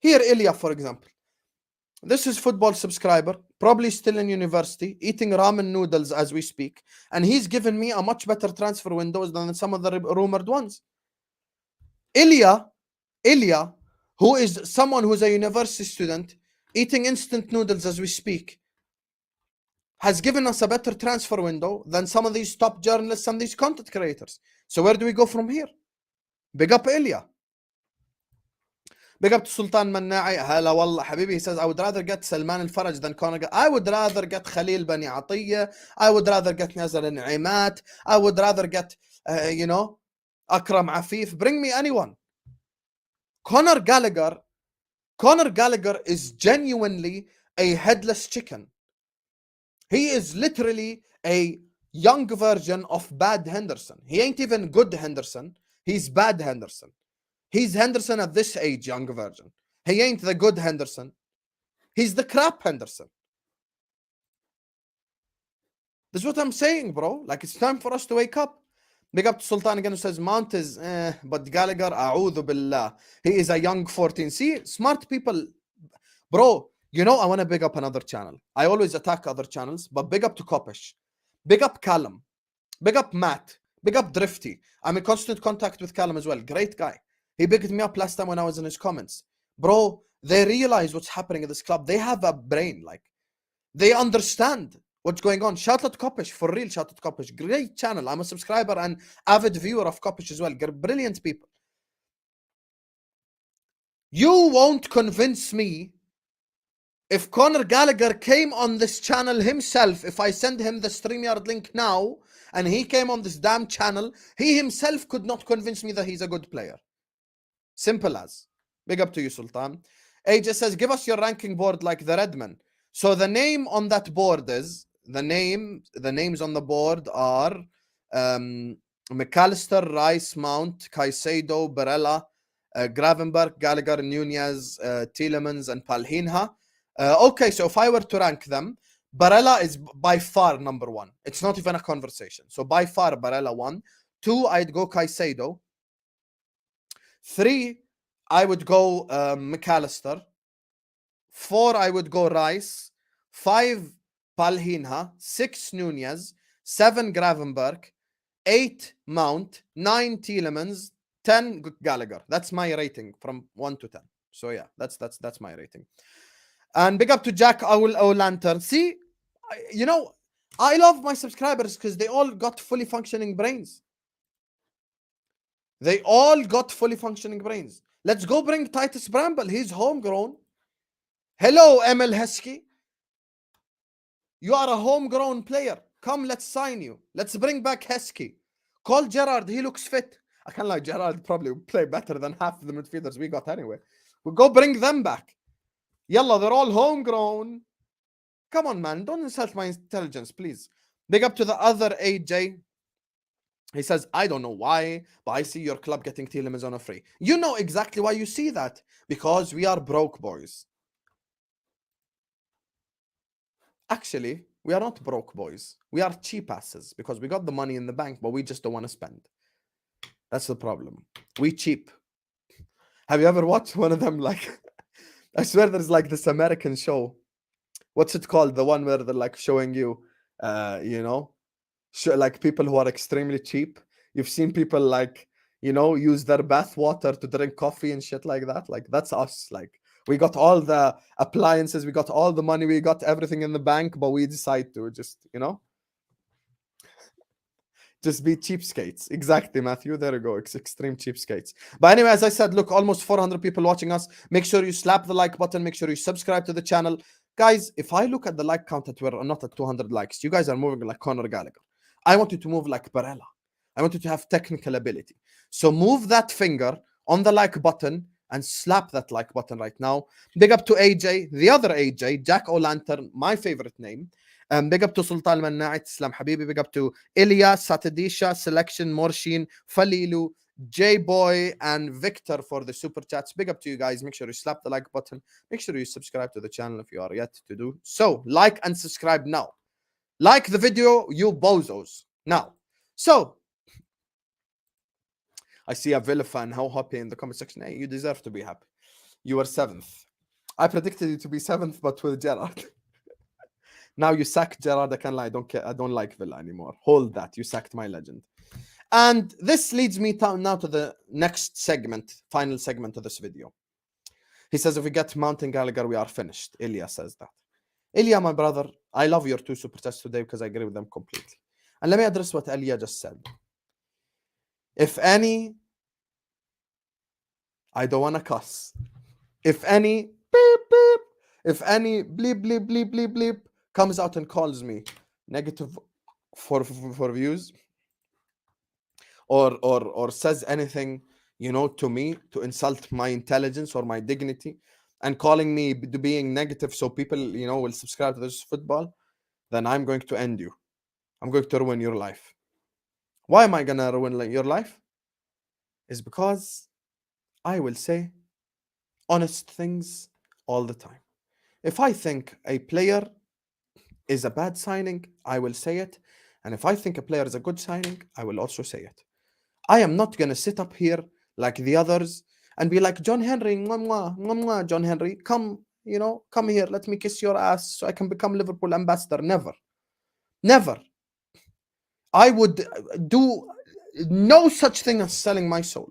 Here Ilya, for example. This is football subscriber, probably still in university, eating ramen noodles as we speak. And he's given me a much better transfer windows than some of the rumored ones. Ilya, who is someone who's a university student, eating instant noodles as we speak, has given us a better transfer window than some of these top journalists and these content creators. So where do we go from here? Big up Ilya. Big up to Sultan Manna'i. Hala wallah, Habibi. He says, I would rather get Salman al-Faraj than Conor. I would rather get Khalil Bani Atiyya. I would rather get Nazar al-Imat. I would rather get, Akram Afif. Bring me anyone. Conor Gallagher is genuinely a headless chicken. He is literally a young version of bad Henderson. He ain't even good Henderson. He's bad Henderson. He's Henderson at this age, young version. He ain't the good Henderson. He's the crap Henderson. This is what I'm saying, bro. Like, it's time for us to wake up. Big up to Sultan again who says, Mount is, but Gallagher, a'udhu billah. He is a young 14. See, smart people. Bro, you know, I want to big up another channel. I always attack other channels, but big up to Kopish. Big up Callum. Big up Matt. Big up Drifty. I'm in constant contact with Callum as well. Great guy. He picked me up last time when I was in his comments. Bro, they realize what's happening in this club. They have a brain. Like, they understand what's going on. Shout out to Kopish. For real, shout out to Kopish. Great channel. I'm a subscriber and avid viewer of Kopish as well. Brilliant people. You won't convince me if Conor Gallagher came on this channel himself, if I send him the StreamYard link now, and he came on this damn channel, he himself could not convince me that he's a good player. Simple as. Big up to you, Sultan. AJ says, give us your ranking board like the Redman. So the name on that board is, the names on the board are McAllister, Rice, Mount, Caicedo, Barella, Gravenberg, Gallagher, Nunez, Tielemans, and Palhinha. Okay, so if I were to rank them, Barella is by far number one. It's not even a conversation. So by far, Barella 1. 2, I'd go Caicedo. 3, I would go McAllister. 4, I would go Rice. 5, Palhinha. 6, Nunez. 7, Gravenberg. 8, Mount. 9, Tielemans. 10, Gallagher. That's my rating from 1 to 10. So yeah, that's my rating. And big up to Jack Owl O'Lantern. See, you know, I love my subscribers because they all got fully functioning brains. They all got fully functioning brains. Let's go bring Titus Bramble. He's homegrown. Hello, Emil Heskey. You are a homegrown player. Come, let's sign you. Let's bring back Heskey. Call Gerrard. He looks fit. I can't lie. Gerrard probably would play better than half the midfielders we got anyway. We'll go bring them back. Yalla, they're all homegrown. Come on, man. Don't insult my intelligence, please. Big up to the other AJ. He says, I don't know why, but I see your club getting Tielemans on a free. You know exactly why you see that. Because we are broke, boys. Actually, we are not broke, boys. We are cheap asses. Because we got the money in the bank, but we just don't want to spend. That's the problem. We cheap. Have you ever watched one of them, like... I swear there's like this American show. What's it called? The one where they're like showing you, like people who are extremely cheap. You've seen people like, use their bath water to drink coffee and shit like that. Like, that's us. Like, we got all the appliances, we got all the money, we got everything in the bank, but we decide to just, just be cheapskates. Exactly, Matthew. There you go. It's extreme cheapskates. But anyway, as I said, look, almost 400 people watching us. Make sure you slap the like button. Make sure you subscribe to the channel. Guys, if I look at the like count that we're not at 200 likes, you guys are moving like Conor Gallagher. I want you to move like Barella. I want you to have technical ability. So move that finger on the like button and slap that like button right now. Big up to AJ, the other AJ, Jack O'Lantern, my favorite name. Big up to Sultan Manna'it, Islam Habibi. Big up to Ilya, Satadisha, Selection, Morshin, Falilu, J-Boy, and Victor for the super chats. Big up to you guys. Make sure you slap the like button. Make sure you subscribe to the channel if you are yet to do so. Like and subscribe now. Like the video, you bozos. Now. So, I see a Villa fan. How happy in the comment section. Hey, you deserve to be happy. You were 7th. I predicted you to be 7th, but with Gerard. Now you sacked Gerard. I can't lie. I don't care. I don't like Villa anymore. Hold that. You sacked my legend. And this leads me now to the next segment, final segment of this video. He says, if we get Mountain Gallagher, we are finished. Ilya says that. Ilya, my brother, I love your 2 super chats today because I agree with them completely. And let me address what Ilya just said. If any, I don't want to cuss. If any, beep, beep. If any, bleep, bleep, bleep, bleep, bleep, comes out and calls me negative for views or says anything, to me to insult my intelligence or my dignity and calling me being negative so people, will subscribe to this football, then I'm going to end you. I'm going to ruin your life. Why am I going to ruin your life? Is because I will say honest things all the time. If I think a player is a bad signing, I will say it. And if I think a player is a good signing, I will also say it. I am not going to sit up here like the others and be like, John Henry, mwah, mwah, mwah, mwah, John Henry, come here, let me kiss your ass so I can become Liverpool ambassador. Never. Never. I would do no such thing as selling my soul.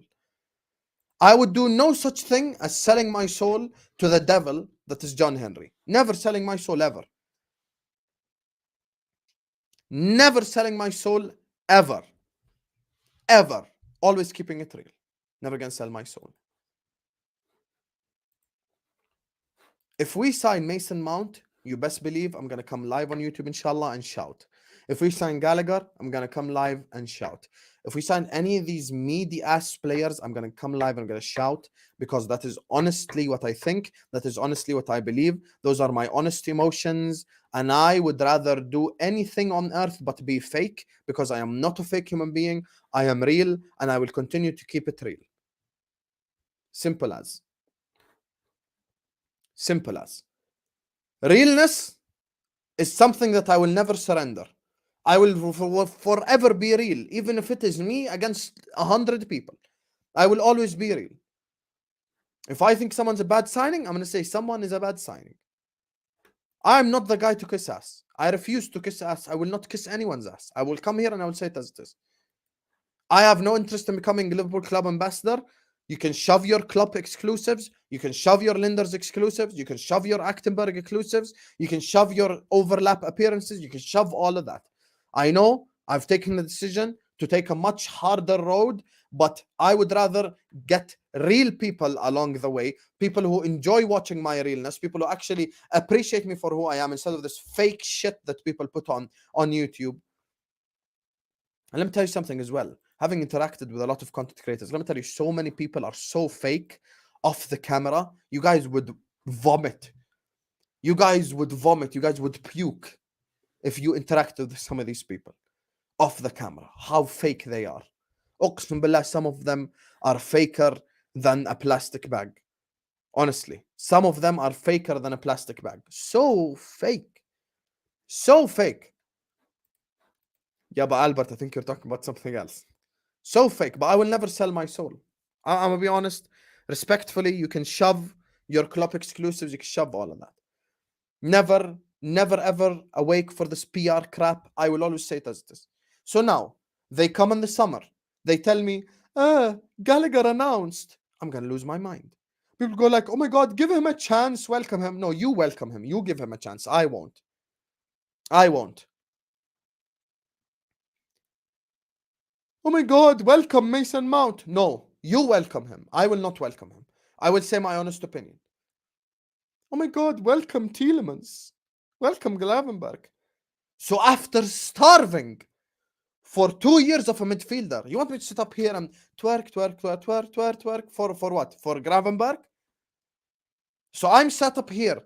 I would do no such thing as selling my soul to the devil that is John Henry. Never selling my soul ever. Never selling my soul ever. Ever. Always keeping it real. Never gonna sell my soul. If we sign Mason Mount, you best believe I'm gonna come live on YouTube, inshallah, and shout. If we sign Gallagher, I'm gonna come live and shout. If we sign any of these meaty-ass players, I'm gonna come live and I'm gonna shout, because that is honestly what I think. That is honestly what I believe. Those are my honest emotions, and I would rather do anything on earth but be fake, because I am not a fake human being. I am real, and I will continue to keep it real. Simple as. Simple as. Realness is something that I will never surrender. I will forever be real, even if it is me against 100 people. I will always be real. If I think someone's a bad signing, I'm going to say someone is a bad signing. I'm not the guy to kiss ass. I refuse to kiss ass. I will not kiss anyone's ass. I will come here and I will say it as it is. I have no interest in becoming a Liverpool club ambassador. You can shove your Klopp exclusives. You can shove your Linders exclusives. You can shove your Achtenberg exclusives. You can shove your overlap appearances. You can shove all of that. I know I've taken the decision to take a much harder road, but I would rather get real people along the way, people who enjoy watching my realness, people who actually appreciate me for who I am, instead of this fake shit that people put on YouTube. And let me tell you something as well. Having interacted with a lot of content creators, let me tell you, so many people are so fake off the camera. You guys would vomit. You guys would vomit. You guys would puke if you interacted with some of these people off the camera. How fake they are. Uqsum billah, some of them are faker than a plastic bag. Honestly, some of them are faker than a plastic bag. So fake. So fake. Yeah, but Albert, I think you're talking about something else. So fake, but I will never sell my soul. I'm gonna be honest. Respectfully, you can shove your club exclusives, you can shove all of that. Never ever awake for this PR crap. I will always say it as it is. So now, they come in the summer. They tell me, Gallagher announced. I'm going to lose my mind. People go like, oh my God, give him a chance, welcome him. No, you welcome him. You give him a chance. I won't. I won't. Oh my God, welcome Mason Mount. No, you welcome him. I will not welcome him. I will say my honest opinion. Oh my God, welcome Tielemans. Welcome Glavenberg. So after starving for 2 years of a midfielder, you want me to sit up here and twerk for what? For Gravenberg? So I'm sat up here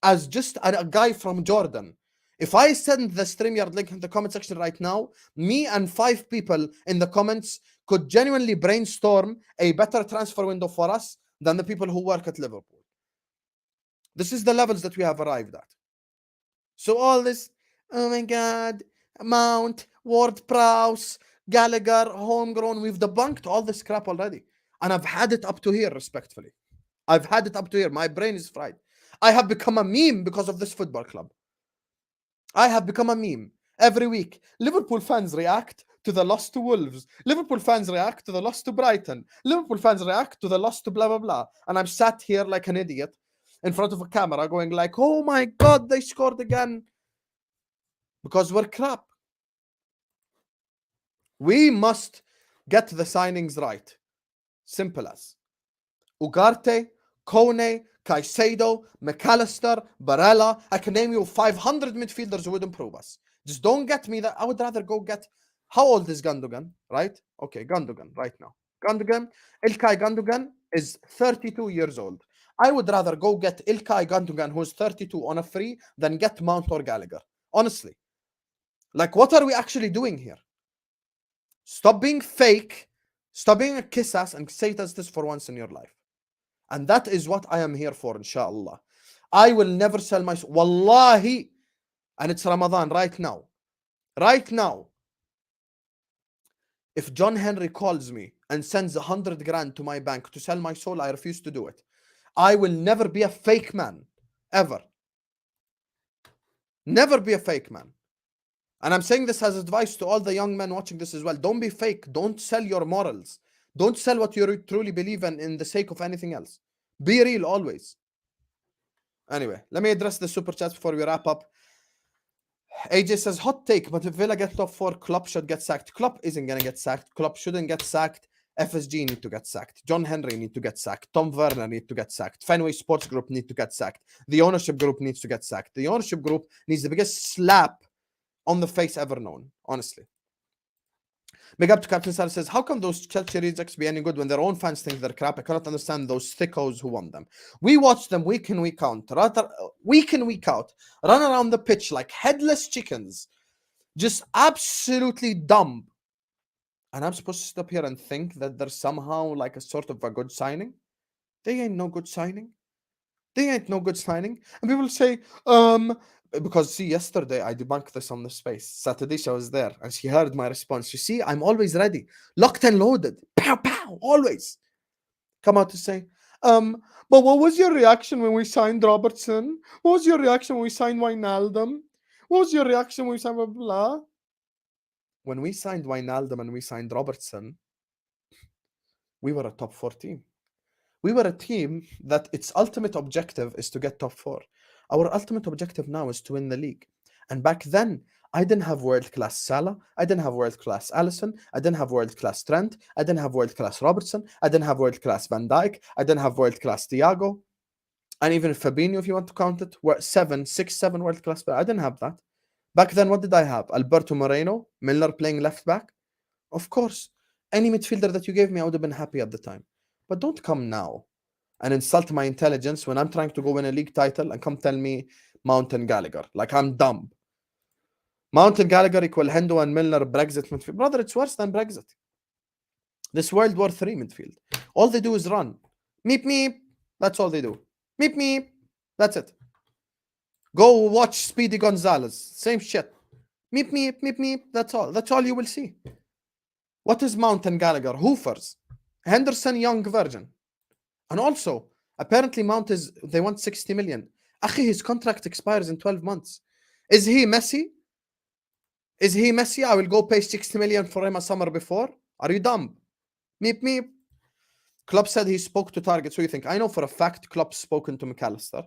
as just a guy from Jordan. If I send the StreamYard link in the comment section right now, me and 5 people in the comments could genuinely brainstorm a better transfer window for us than the people who work at Liverpool. This is the levels that we have arrived at. So all this, oh my God, Mount, Ward-Prowse, Gallagher, homegrown, we've debunked all this crap already. And I've had it up to here, respectfully. I've had it up to here. My brain is fried. I have become a meme because of this football club. I have become a meme. Every week, Liverpool fans react to the loss to Wolves. Liverpool fans react to the loss to Brighton. Liverpool fans react to the loss to blah, blah, blah. And I'm sat here like an idiot in front of a camera going like, oh my God, they scored again. Because we're crap. We must get the signings right. Simple as. Ugarte, Kone, Caicedo, McAllister, Barella. I can name you 500 midfielders who would improve us. Just don't get me that. I would rather go get... How old is Gundogan, right? Okay, Gundogan, right now. Gundogan, Ilkay Gundogan is 32 years old. I would rather go get Ilkay Gundogan, who's 32, on a free than get Mount or Gallagher. Honestly. Like, what are we actually doing here? Stop being fake. Stop being a kiss ass and say this for once in your life. And that is what I am here for, inshallah. I will never sell my... Wallahi. And it's Ramadan right now. Right now. If John Henry calls me and sends 100 grand to my bank to sell my soul, I refuse to do it. I will never be a fake man. Ever. Never be a fake man. And I'm saying this as advice to all the young men watching this as well. Don't be fake. Don't sell your morals. Don't sell what you truly believe in the sake of anything else. Be real always. Anyway, let me address the super chats before we wrap up. AJ says, hot take, but if Villa get top 4, Klopp should get sacked. Klopp isn't going to get sacked. Klopp shouldn't get sacked. FSG need to get sacked. John Henry need to get sacked. Tom Werner need to get sacked. Fenway Sports Group need to get sacked. The ownership group needs to get sacked. The ownership group needs the biggest slap on the face ever known, honestly. Big up to Captain Salah says, how come those Chelsea rejects be any good when their own fans think they're crap? I cannot understand those thickos who want them. We watch them week in, week out, run around the pitch like headless chickens, just absolutely dumb. And I'm supposed to stop here and think that they're somehow like a sort of a good signing? They ain't no good signing. They ain't no good signing. And people say, because see, yesterday I debunked this on the space. Saturday she was there and she heard my response. You see, I'm always ready. Locked and loaded. Pow, pow, always. Come out to say, but what was your reaction when we signed Robertson? What was your reaction when we signed Wijnaldum? What was your reaction when we signed blah, blah? When we signed Wijnaldum and we signed Robertson, we were a top 4 team. We were a team that its ultimate objective is to get top 4. Our ultimate objective now is to win the league. And back then, I didn't have world-class Salah. I didn't have world-class Alisson. I didn't have world-class Trent. I didn't have world-class Robertson. I didn't have world-class Van Dijk. I didn't have world-class Thiago. And even Fabinho, if you want to count it, were 6, 7 world-class players. I didn't have that. Back then, what did I have? Alberto Moreno, Milner playing left back. Of course, any midfielder that you gave me, I would have been happy at the time. But don't come now and insult my intelligence when I'm trying to go win a league title and come tell me Mount and Gallagher. Like I'm dumb. Mount and Gallagher equal Hendo and Milner Brexit midfield. Brother, it's worse than Brexit. This World War III midfield. All they do is run. Meep, meep. That's all they do. Meep, meep. That's it. Go watch Speedy Gonzalez. Same shit. Meep, meep, meep, meep. That's all. That's all you will see. What is Mount and Gallagher? Hoofers. Henderson, young virgin. And also, apparently Mount is, they want 60 million. Akhi, his contract expires in 12 months. Is he Messi? Is he Messi? I will go pay 60 million for him a summer before. Are you dumb? Meep meep. Klopp said he spoke to targets. Who do you think? I know for a fact Klopp's spoken to McAllister.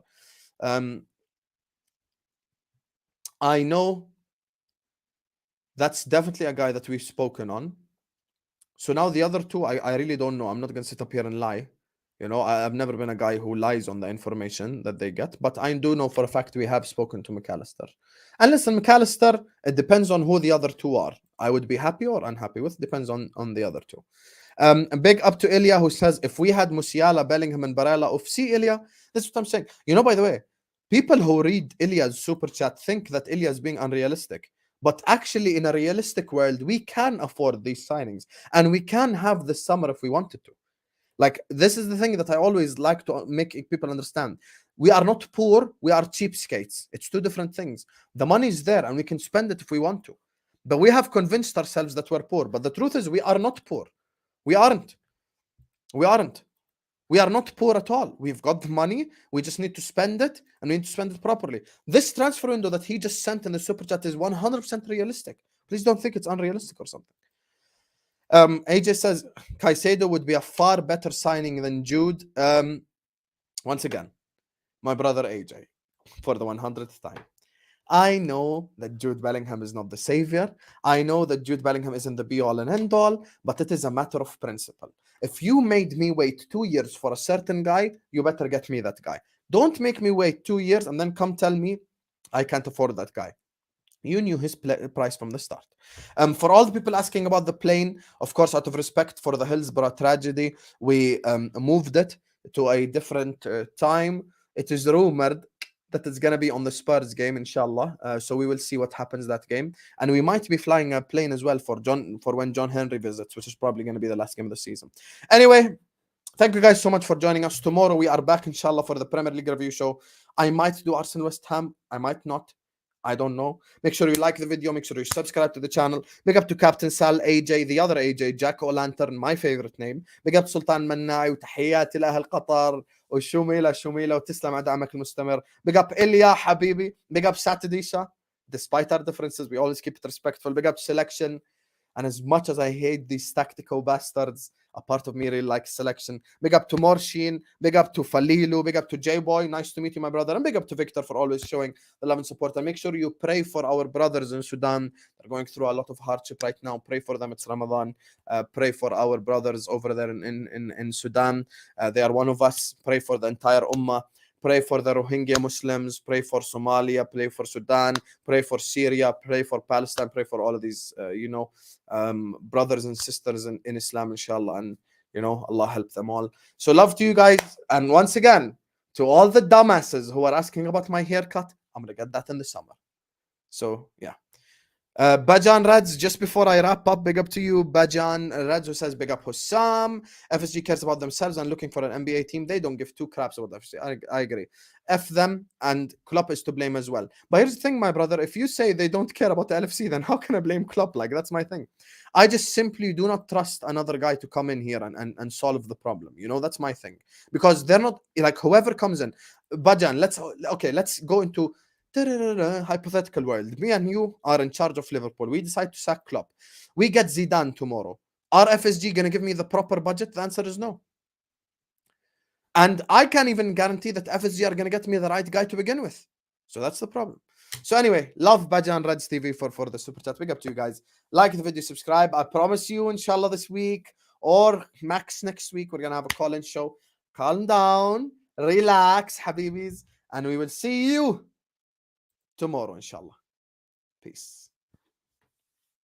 I know that's definitely a guy that we've spoken on. So now the other two, I really don't know. I'm not going to sit up here and lie. You know, I've never been a guy who lies on the information that they get. But I do know for a fact we have spoken to McAllister. And listen, McAllister, it depends on who the other two are. I would be happy or unhappy with. Depends on the other two. Big up to Ilya, who says, if we had Musiala, Bellingham, and Barella off, see Ilya, that's what I'm saying. You know, by the way, people who read Ilya's super chat think that Ilya is being unrealistic. But actually, in a realistic world, we can afford these signings. And we can have this summer if we wanted to. Like, this is the thing that I always like to make people understand. We are not poor, we are cheapskates. It's two different things. The money is there and we can spend it if we want to. But we have convinced ourselves that we're poor. But the truth is, we are not poor. We aren't. We aren't. We are not poor at all. We've got the money. We just need to spend it, and we need to spend it properly. This transfer window that he just sent in the super chat is 100% realistic. Please don't think it's unrealistic or something. AJ says Caicedo would be a far better signing than Jude. Once again, my brother AJ, for the 100th time. I know that Jude Bellingham is not the savior. I know that Jude Bellingham isn't the be-all and end-all, but it is a matter of principle. If you made me wait 2 years for a certain guy, you better get me that guy. Don't make me wait 2 years and then come tell me I can't afford that guy. You knew his price from the start. For all the people asking about the plane, of course, out of respect for the Hillsborough tragedy, we moved it to a different time. It is rumored that it's going to be on the Spurs game, inshallah. So we will see what happens that game. And we might be flying a plane as well for when John Henry visits, which is probably going to be the last game of the season. Anyway, thank you guys so much for joining us. Tomorrow we are back, inshallah, for the Premier League review show. I might do Arsenal West Ham. I might not. I don't know. Make sure you like the video. Make sure you subscribe to the channel. Big up to Captain Sal, AJ, the other AJ, Jack O'Lantern, my favorite name. Big up Sultan Manna'i وتحياتي لأهل قطر وشوميلة شوميلة وتسلم على دعمك المستمر. Big up Ilya Habibi. Big up Satadisha. Despite our differences, we always keep it respectful. Big up Selection. And as much as I hate these tactical bastards, a part of me really likes Selection. Big up to Morshin, big up to Falilu, big up to J-Boy. Nice to meet you, my brother. And big up to Victor for always showing the love and support. And make sure you pray for our brothers in Sudan. They're going through a lot of hardship right now. Pray for them. It's Ramadan. Pray for our brothers over there in Sudan. They are one of us. Pray for the entire Ummah. Pray for the Rohingya Muslims, pray for Somalia, pray for Sudan, pray for Syria, pray for Palestine, pray for all of these, brothers and sisters in Islam, inshallah. And, Allah help them all. So love to you guys. And once again, to all the dumbasses who are asking about my haircut, I'm going to get that in the summer. So, yeah. Bajan Rads, just before I wrap up, big up to you. Bajan Rads, who says big up Hussam. FSG cares about themselves and looking for an NBA team. They don't give two craps about FSG. I agree. F them, and Klopp is to blame as well. But here's the thing, my brother. If you say they don't care about the LFC, then how can I blame Klopp? Like, that's my thing. I just simply do not trust another guy to come in here and solve the problem. That's my thing. Because they're not, like, whoever comes in. Bajan, let's go into hypothetical world. Me and you are in charge of Liverpool. We decide to sack Klopp. We get Zidane tomorrow. Are FSG going to give me the proper budget? The answer is no. And I can't even guarantee that FSG are going to get me the right guy to begin with. So that's the problem. So anyway, love Bajan Reds TV for the super chat. Big up to you guys. Like the video, subscribe. I promise you, inshallah, this week or max next week, we're going to have a call-in show. Calm down, relax, Habibis, and we will see you tomorrow, inshallah. Peace.